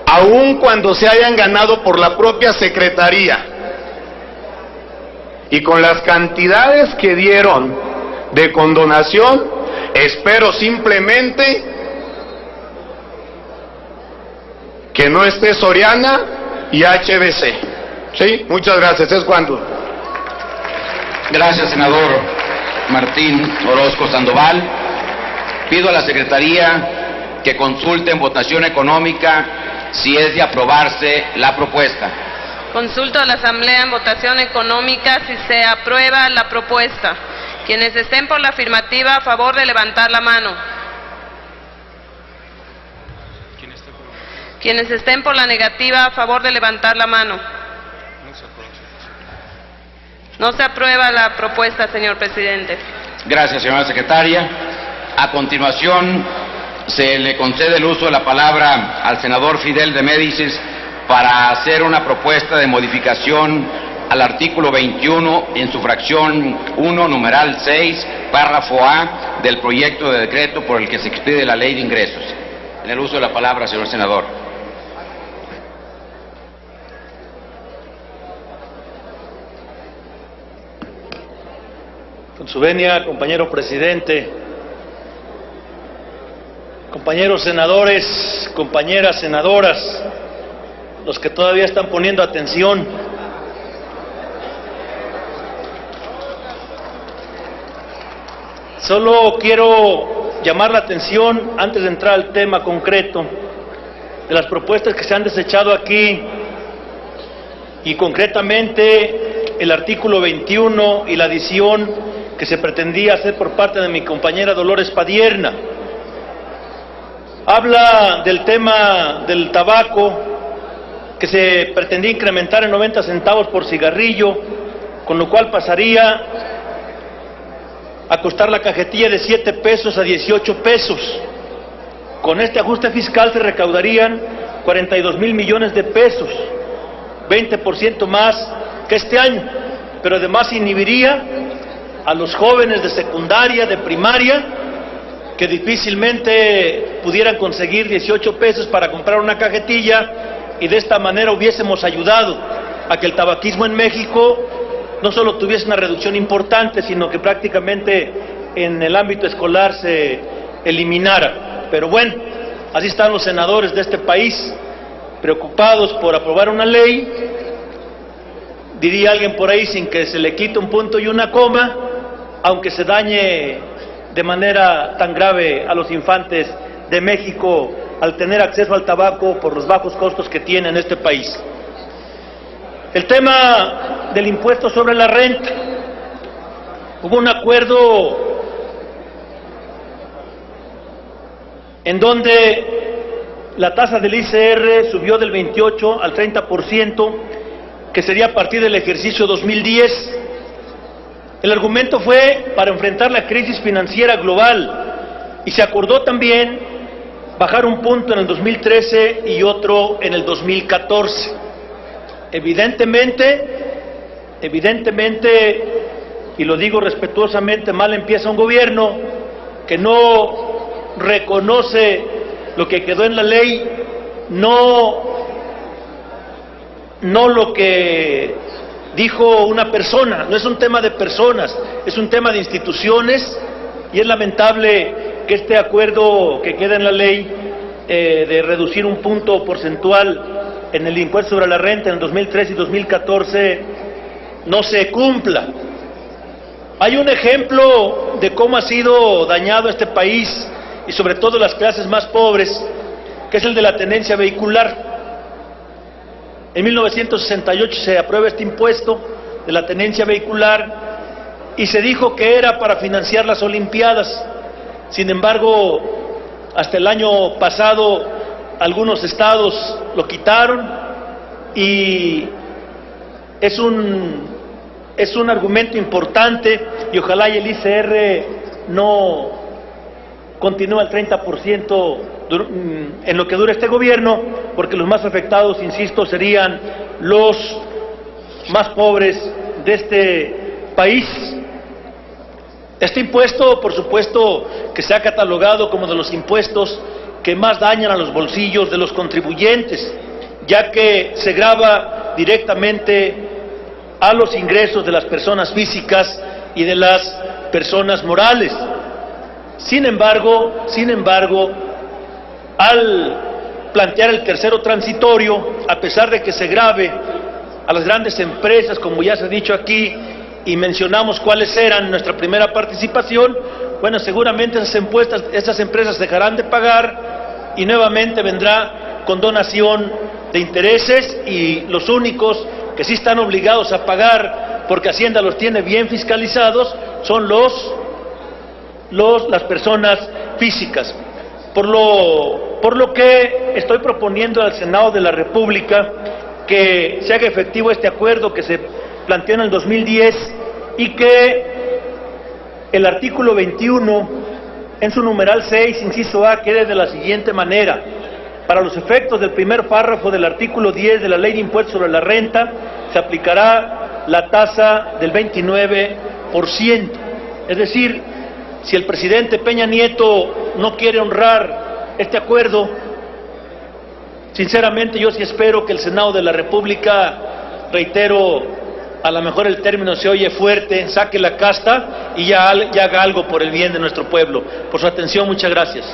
aun cuando se hayan ganado por la propia Secretaría. Y con las cantidades que dieron de condonación, espero simplemente que no esté Soriana y HBC. ¿Sí? Muchas gracias. ¿Es cuánto? Gracias, senador Martín Orozco Sandoval. Pido a la Secretaría que consulte en votación económica si es de aprobarse la propuesta. Consulto a la Asamblea en votación económica si se aprueba la propuesta. Quienes estén por la afirmativa, a favor de levantar la mano. Quienes estén por la negativa, a favor de levantar la mano. No se aprueba la propuesta, señor presidente. Gracias, señora secretaria. A continuación, se le concede el uso de la palabra al senador Fidel de Médicis para hacer una propuesta de modificación al artículo 21 en su fracción 1, numeral 6, párrafo A del proyecto de decreto por el que se expide la ley de ingresos. En el uso de la palabra, señor senador. Con su venia, compañero presidente, compañeros senadores, compañeras senadoras, los que todavía están poniendo atención, solo quiero llamar la atención, antes de entrar al tema concreto, de las propuestas que se han desechado aquí, y concretamente el artículo 21 y la adición que se pretendía hacer por parte de mi compañera Dolores Padierna. Habla del tema del tabaco, que se pretendía incrementar en 90 centavos por cigarrillo, con lo cual pasaría a costar la cajetilla de 7 pesos a 18 pesos. Con este ajuste fiscal se recaudarían 42,000 millones de pesos, 20% más que este año, pero además inhibiría a los jóvenes de secundaria, de primaria, que difícilmente pudieran conseguir 18 pesos para comprar una cajetilla, y de esta manera hubiésemos ayudado a que el tabaquismo en México no solo tuviese una reducción importante, sino que prácticamente en el ámbito escolar se eliminara. Pero bueno, así están los senadores de este país, preocupados por aprobar una ley, diría alguien por ahí, sin que se le quite un punto y una coma, aunque se dañe de manera tan grave a los infantes de México al tener acceso al tabaco por los bajos costos que tiene en este país. El tema del impuesto sobre la renta. Hubo un acuerdo en donde la tasa del ICR subió del 28 al 30%, que sería a partir del ejercicio 2010. El argumento fue para enfrentar la crisis financiera global, y se acordó también bajar un punto en el 2013 y otro en el 2014. Evidentemente, y lo digo respetuosamente, mal empieza un gobierno que no reconoce lo que quedó en la ley, no lo que dijo una persona. No es un tema de personas, es un tema de instituciones y es lamentable que este acuerdo que queda en la ley de reducir un punto porcentual en el impuesto sobre la renta en el 2013 y 2014 no se cumpla. Hay un ejemplo de cómo ha sido dañado este país y sobre todo las clases más pobres, que es el de la tenencia vehicular. En 1968 se aprueba este impuesto de la tenencia vehicular y se dijo que era para financiar las Olimpiadas. Sin embargo, hasta el año pasado algunos estados lo quitaron y es un argumento importante y ojalá y el ICR no continúe al 30% en lo que dure este gobierno, porque los más afectados, insisto, serían los más pobres de este país. Este impuesto, por supuesto, que se ha catalogado como de los impuestos que más dañan a los bolsillos de los contribuyentes, ya que se grava directamente a los ingresos de las personas físicas y de las personas morales. Sin embargo, al plantear el tercero transitorio, a pesar de que se grave a las grandes empresas, como ya se ha dicho aquí, y mencionamos cuáles eran nuestra primera participación, bueno, seguramente esas empresas dejarán de pagar y nuevamente vendrá condonación de intereses, y los únicos que sí están obligados a pagar, porque Hacienda los tiene bien fiscalizados, son las personas físicas. Por lo que estoy proponiendo al Senado de la República que se haga efectivo este acuerdo que se planteó en el 2010 y que el artículo 21 en su numeral 6, inciso A, quede de la siguiente manera: para los efectos del primer párrafo del artículo 10 de la Ley de Impuestos sobre la Renta se aplicará la tasa del 29%. Es decir, si el presidente Peña Nieto no quiere honrar este acuerdo, sinceramente yo sí espero que el Senado de la República, reitero, a lo mejor el término se oye fuerte, saque la casta y ya haga algo por el bien de nuestro pueblo. Por su atención, muchas gracias.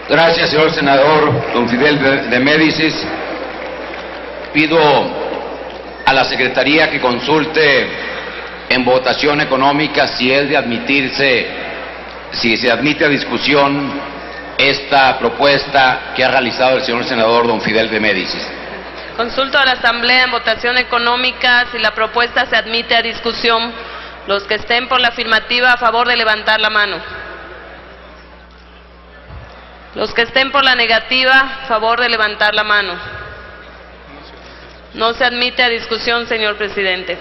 Gracias, señor senador don Fidel de Médicis. Pido a la Secretaría que consulte en votación económica si es de admitirse, si se admite a discusión esta propuesta que ha realizado el señor senador don Fidel de Médicis. Consulto a la Asamblea en votación económica si la propuesta se admite a discusión. Los que estén por la afirmativa, a favor de levantar la mano. Los que estén por la negativa, a favor de levantar la mano. No se admite a discusión, señor presidente.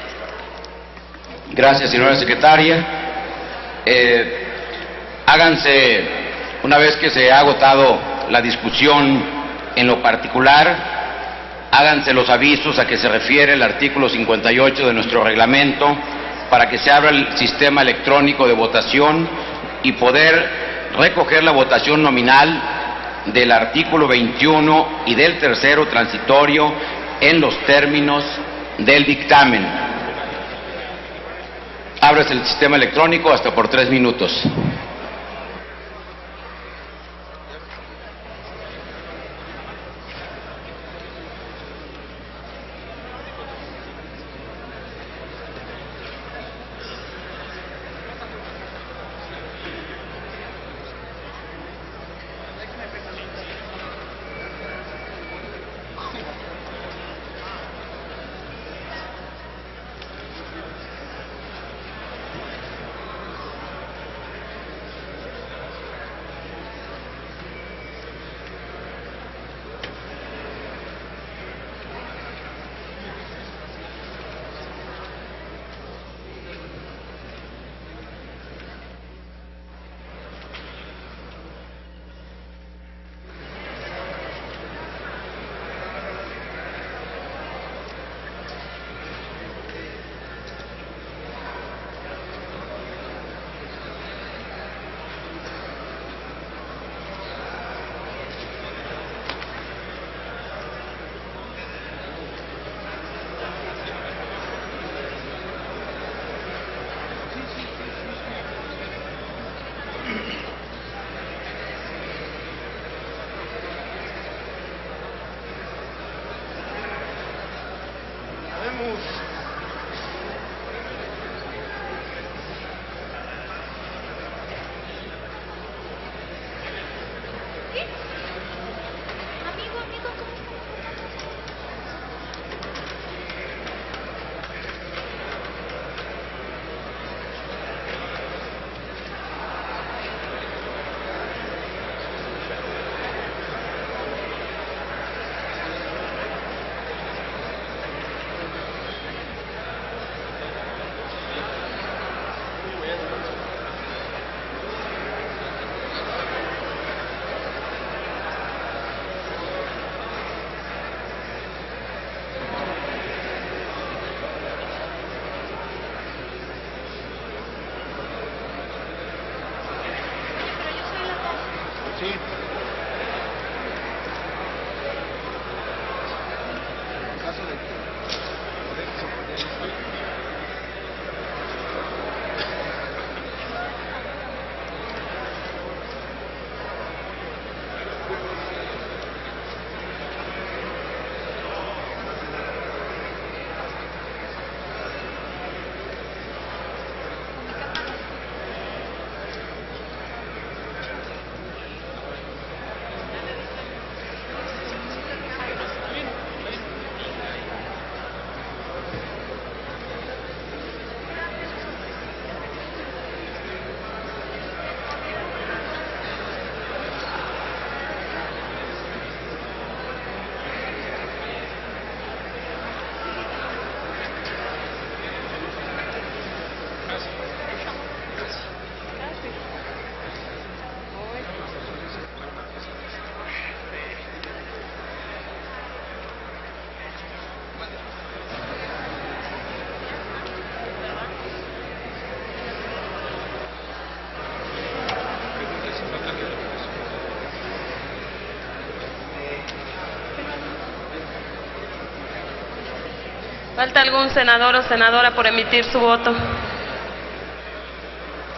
Gracias, señora secretaria. Háganse, una vez que se ha agotado la discusión en lo particular, háganse los avisos a que se refiere el artículo 58 de nuestro reglamento para que se abra el sistema electrónico de votación y poder recoger la votación nominal del artículo 21 y del tercero transitorio en los términos del dictamen. Ábrase el sistema electrónico hasta por 3 minutos. ¿Falta algún senador o senadora por emitir su voto?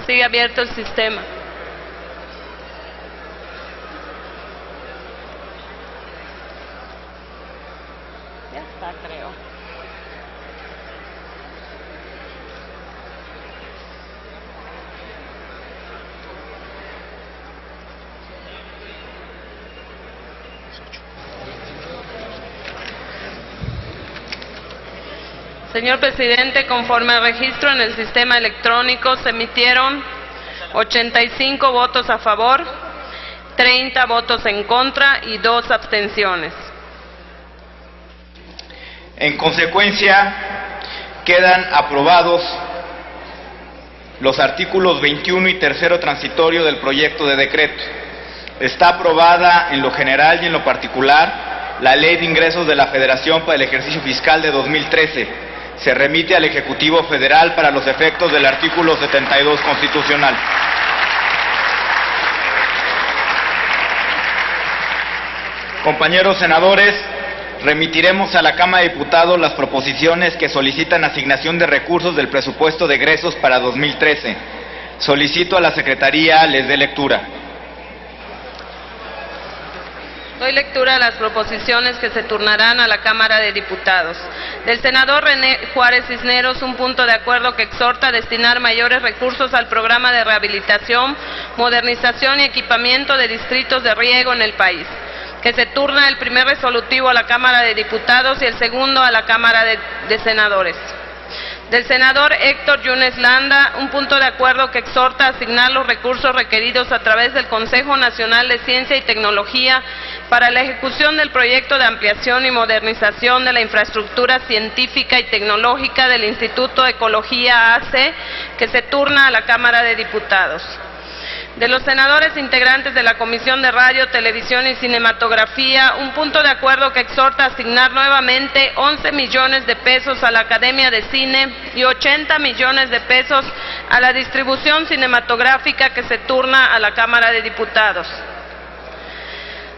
Sigue abierto el sistema. Ya está, creo. Señor presidente, conforme al registro en el sistema electrónico, se emitieron 85 votos a favor, 30 votos en contra y 2 abstenciones. En consecuencia, quedan aprobados los artículos 21 y tercero transitorio del proyecto de decreto. Está aprobada en lo general y en lo particular la Ley de Ingresos de la Federación para el ejercicio fiscal de 2013. Se remite al Ejecutivo Federal para los efectos del artículo 72 constitucional. Compañeros senadores, remitiremos a la Cámara de Diputados las proposiciones que solicitan asignación de recursos del presupuesto de egresos para 2013. Solicito a la Secretaría les dé lectura. Doy lectura a las proposiciones que se turnarán a la Cámara de Diputados. Del senador René Juárez Cisneros, un punto de acuerdo que exhorta a destinar mayores recursos al programa de rehabilitación, modernización y equipamiento de distritos de riego en el país, que se turna el primer resolutivo a la Cámara de Diputados y el segundo a la Cámara de Senadores. Del senador Héctor Yunes Landa, un punto de acuerdo que exhorta a asignar los recursos requeridos a través del Consejo Nacional de Ciencia y Tecnología para la ejecución del proyecto de ampliación y modernización de la infraestructura científica y tecnológica del Instituto de Ecología AC, que se turna a la Cámara de Diputados. De los senadores integrantes de la Comisión de Radio, Televisión y Cinematografía, un punto de acuerdo que exhorta a asignar nuevamente 11 millones de pesos a la Academia de Cine y 80 millones de pesos a la distribución cinematográfica, que se turna a la Cámara de Diputados.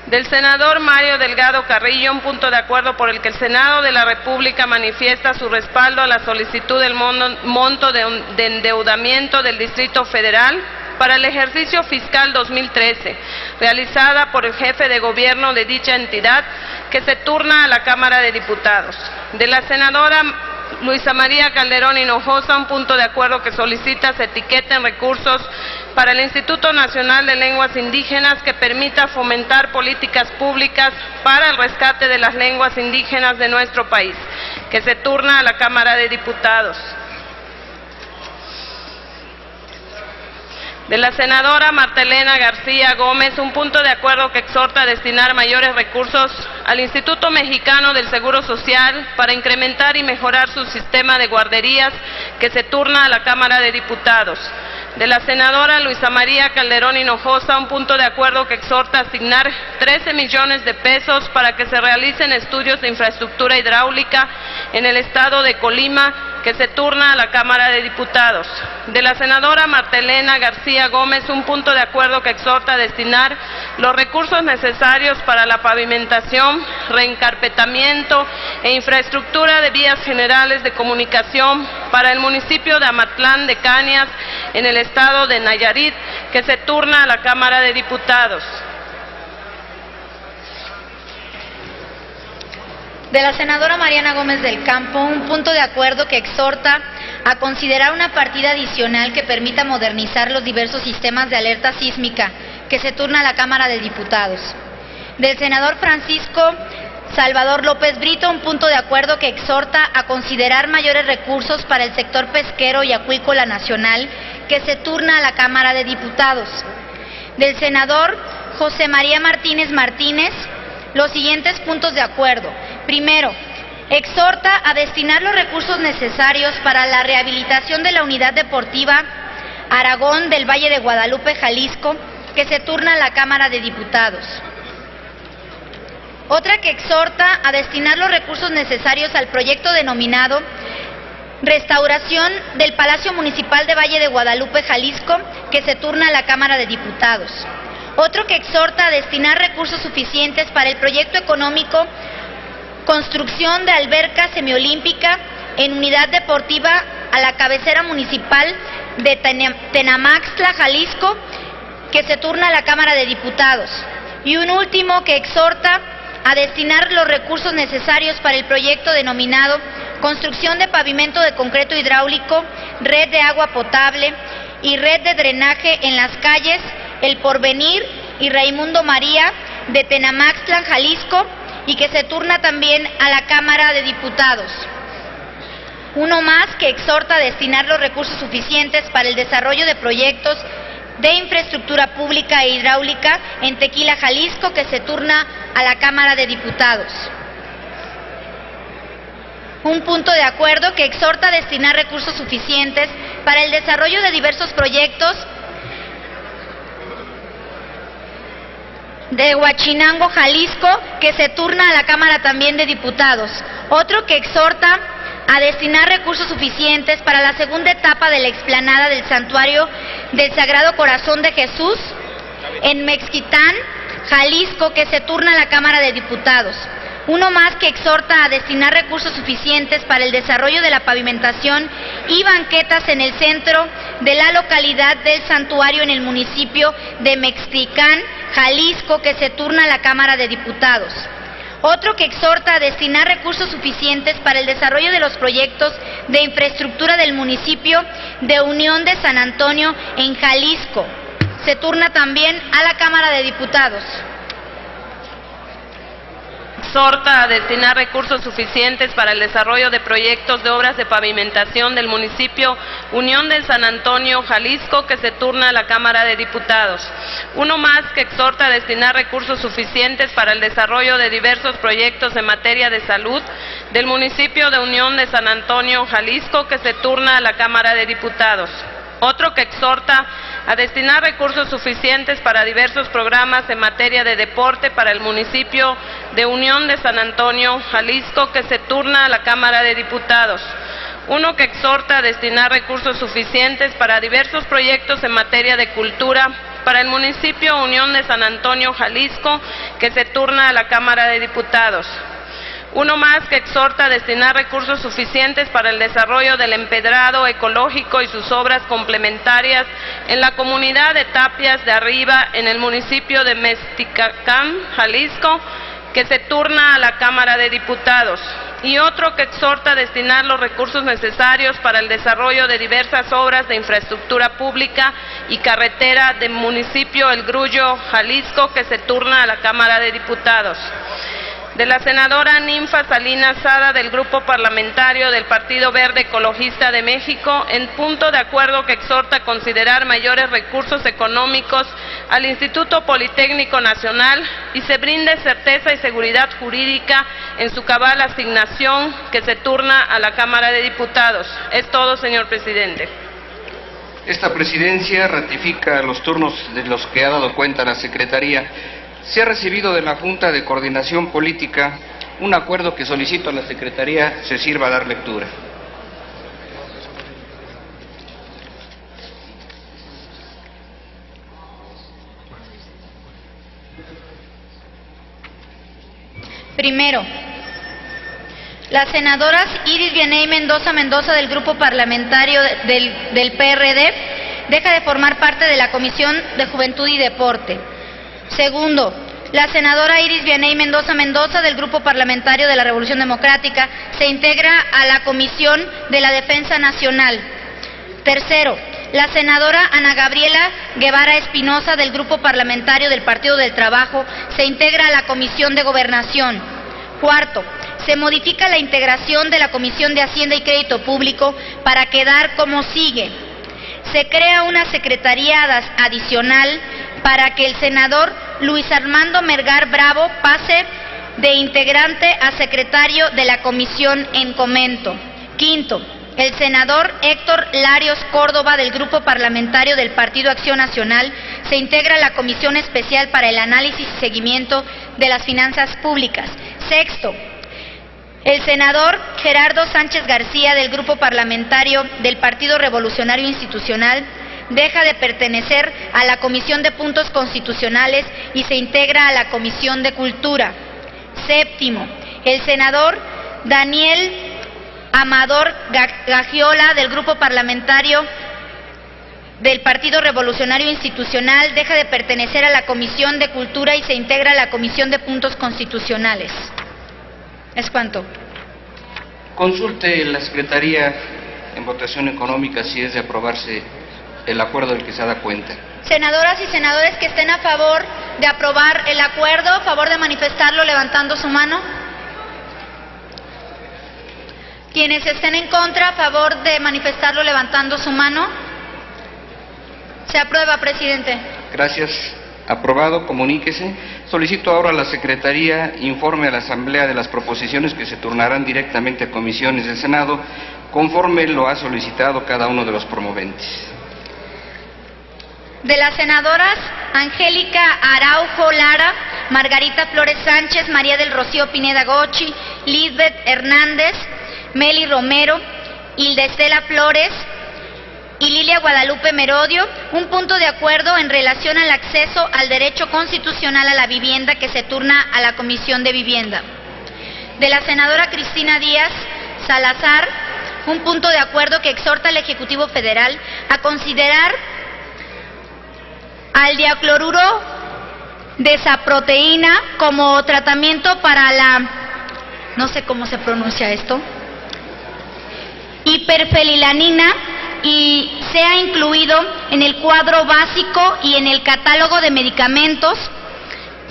Del senador Mario Delgado Carrillo, un punto de acuerdo por el que el Senado de la República manifiesta su respaldo a la solicitud del monto de endeudamiento del Distrito Federal para el ejercicio fiscal 2013, realizada por el jefe de gobierno de dicha entidad, que se turna a la Cámara de Diputados. De la senadora Luisa María Calderón Hinojosa, un punto de acuerdo que solicita se etiqueten recursos para el Instituto Nacional de Lenguas Indígenas que permita fomentar políticas públicas para el rescate de las lenguas indígenas de nuestro país, que se turna a la Cámara de Diputados. De la senadora Marta Elena García Gómez, un punto de acuerdo que exhorta a destinar mayores recursos al Instituto Mexicano del Seguro Social para incrementar y mejorar su sistema de guarderías, que se turna a la Cámara de Diputados. De la senadora Luisa María Calderón Hinojosa, un punto de acuerdo que exhorta a asignar 13 millones de pesos para que se realicen estudios de infraestructura hidráulica en el estado de Colima, que se turna a la Cámara de Diputados. De la senadora Marta Elena García Gómez, un punto de acuerdo que exhorta a destinar los recursos necesarios para la pavimentación, reencarpetamiento e infraestructura de vías generales de comunicación para el municipio de Amatlán de Cañas, en el estado de Nayarit, que se turna a la Cámara de Diputados. De la senadora Mariana Gómez del Campo, un punto de acuerdo que exhorta a considerar una partida adicional que permita modernizar los diversos sistemas de alerta sísmica, que se turna a la Cámara de Diputados. Del senador Francisco Salvador López Brito, un punto de acuerdo que exhorta a considerar mayores recursos para el sector pesquero y acuícola nacional, que se turna a la Cámara de Diputados. Del senador José María Martínez Martínez, los siguientes puntos de acuerdo. Primero, exhorta a destinar los recursos necesarios para la rehabilitación de la unidad deportiva Aragón del Valle de Guadalupe, Jalisco, que se turna a la Cámara de Diputados. Otra que exhorta a destinar los recursos necesarios al proyecto denominado Restauración del Palacio Municipal de Valle de Guadalupe, Jalisco, que se turna a la Cámara de Diputados. Otro que exhorta a destinar recursos suficientes para el proyecto económico Construcción de Alberca Semiolímpica en Unidad Deportiva a la cabecera municipal de Tenamaxtla, Jalisco, que se turna a la Cámara de Diputados. Y un último que exhorta a destinar los recursos necesarios para el proyecto denominado Construcción de Pavimento de Concreto Hidráulico, Red de Agua Potable y Red de Drenaje en las calles El Porvenir y Raimundo María de Tenamaxtla, Jalisco, y que se turna también a la Cámara de Diputados. Uno más que exhorta a destinar los recursos suficientes para el desarrollo de proyectos de infraestructura pública e hidráulica en Tequila, Jalisco, que se turna a la Cámara de Diputados. Un punto de acuerdo que exhorta a destinar recursos suficientes para el desarrollo de diversos proyectos de Huachinango, Jalisco, que se turna a la Cámara también de Diputados. Otro que exhorta a destinar recursos suficientes para la segunda etapa de la explanada del Santuario del Sagrado Corazón de Jesús en Mexquitán, Jalisco, que se turna a la Cámara de Diputados. Uno más que exhorta a destinar recursos suficientes para el desarrollo de la pavimentación y banquetas en el centro de la localidad del Santuario en el municipio de Mexquitán, Jalisco, que se turna a la Cámara de Diputados. Otro que exhorta a destinar recursos suficientes para el desarrollo de los proyectos de infraestructura del municipio de Unión de San Antonio en Jalisco. Se turna también a la Cámara de Diputados. Exhorta a destinar recursos suficientes para el desarrollo de proyectos de obras de pavimentación del municipio Unión de San Antonio, Jalisco, que se turna a la Cámara de Diputados. Uno más que exhorta a destinar recursos suficientes para el desarrollo de diversos proyectos en materia de salud del municipio de Unión de San Antonio, Jalisco, que se turna a la Cámara de Diputados. Otro que exhorta a destinar recursos suficientes para diversos programas en materia de deporte para el municipio de Unión de San Antonio, Jalisco, que se turna a la Cámara de Diputados. Uno que exhorta a destinar recursos suficientes para diversos proyectos en materia de cultura para el municipio Unión de San Antonio, Jalisco, que se turna a la Cámara de Diputados. Uno más que exhorta a destinar recursos suficientes para el desarrollo del empedrado ecológico y sus obras complementarias en la comunidad de Tapias de Arriba, en el municipio de Mexticacán, Jalisco, que se turna a la Cámara de Diputados. Y otro que exhorta a destinar los recursos necesarios para el desarrollo de diversas obras de infraestructura pública y carretera del municipio El Grullo, Jalisco, que se turna a la Cámara de Diputados. De la senadora Ninfa Salinas Sada, del Grupo Parlamentario del Partido Verde Ecologista de México, en punto de acuerdo que exhorta a considerar mayores recursos económicos al Instituto Politécnico Nacional y se brinde certeza y seguridad jurídica en su cabal asignación, que se turna a la Cámara de Diputados. Es todo, señor presidente. Esta presidencia ratifica los turnos de los que ha dado cuenta la Secretaría. Se ha recibido de la Junta de Coordinación Política un acuerdo que solicito a la Secretaría se sirva a dar lectura. Primero, las senadoras Iris Vianey Mendoza del Grupo Parlamentario del PRD deja de formar parte de la Comisión de Juventud y Deporte. Segundo, la senadora Iris Vianey Mendoza del Grupo Parlamentario de la Revolución Democrática se integra a la Comisión de la Defensa Nacional. Tercero, la senadora Ana Gabriela Guevara Espinosa del Grupo Parlamentario del Partido del Trabajo se integra a la Comisión de Gobernación. Cuarto, se modifica la integración de la Comisión de Hacienda y Crédito Público para quedar como sigue. Se crea una secretaría adicional para que el senador Luis Armando Melgar Bravo pase de integrante a secretario de la comisión en comento. Quinto, el senador Héctor Larios Córdoba del Grupo Parlamentario del Partido Acción Nacional se integra a la Comisión Especial para el Análisis y Seguimiento de las Finanzas Públicas. Sexto, el senador Gerardo Sánchez García del Grupo Parlamentario del Partido Revolucionario Institucional deja de pertenecer a la Comisión de Puntos Constitucionales y se integra a la Comisión de Cultura. Séptimo, el senador Daniel Amador Gagiola del Grupo Parlamentario del Partido Revolucionario Institucional deja de pertenecer a la Comisión de Cultura y se integra a la Comisión de Puntos Constitucionales. ¿Es cuánto? Consulte la Secretaría en votación económica si es de aprobarse el acuerdo del que se da cuenta. Senadoras y senadores que estén a favor de aprobar el acuerdo, a favor de manifestarlo levantando su mano. Quienes estén en contra, a favor de manifestarlo levantando su mano. Se aprueba, presidente. Gracias. Aprobado, comuníquese. Solicito ahora a la Secretaría informe a la Asamblea de las proposiciones que se turnarán directamente a comisiones del Senado, conforme lo ha solicitado cada uno de los promoventes. De las senadoras Angélica Araujo Lara, Margarita Flores Sánchez, María del Rocío Pineda Gochi, Lisbeth Hernández, Meli Romero, Hilda Estela Flores y Lilia Guadalupe Merodio, un punto de acuerdo en relación al acceso al derecho constitucional a la vivienda que se turna a la Comisión de Vivienda. De la senadora Cristina Díaz Salazar, un punto de acuerdo que exhorta al Ejecutivo Federal a considerar al diacloruro de saproteína como tratamiento para la, no sé cómo se pronuncia esto, hiperfenilanina, y sea incluido en el cuadro básico y en el catálogo de medicamentos,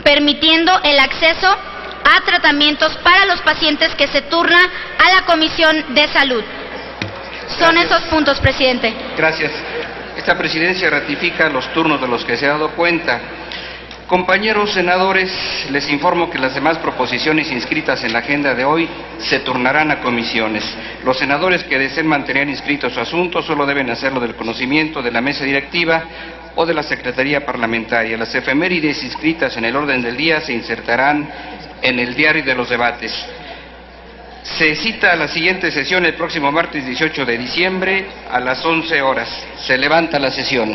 permitiendo el acceso a tratamientos para los pacientes que se turna a la Comisión de Salud. Son esos puntos, presidente. Gracias. Esta presidencia ratifica los turnos de los que se ha dado cuenta. Compañeros senadores, les informo que las demás proposiciones inscritas en la agenda de hoy se turnarán a comisiones. Los senadores que deseen mantener inscrito su asunto solo deben hacerlo del conocimiento de la mesa directiva o de la Secretaría Parlamentaria. Las efemérides inscritas en el orden del día se insertarán en el diario de los debates. Se cita a la siguiente sesión el próximo martes 18 de diciembre a las 11 horas. Se levanta la sesión.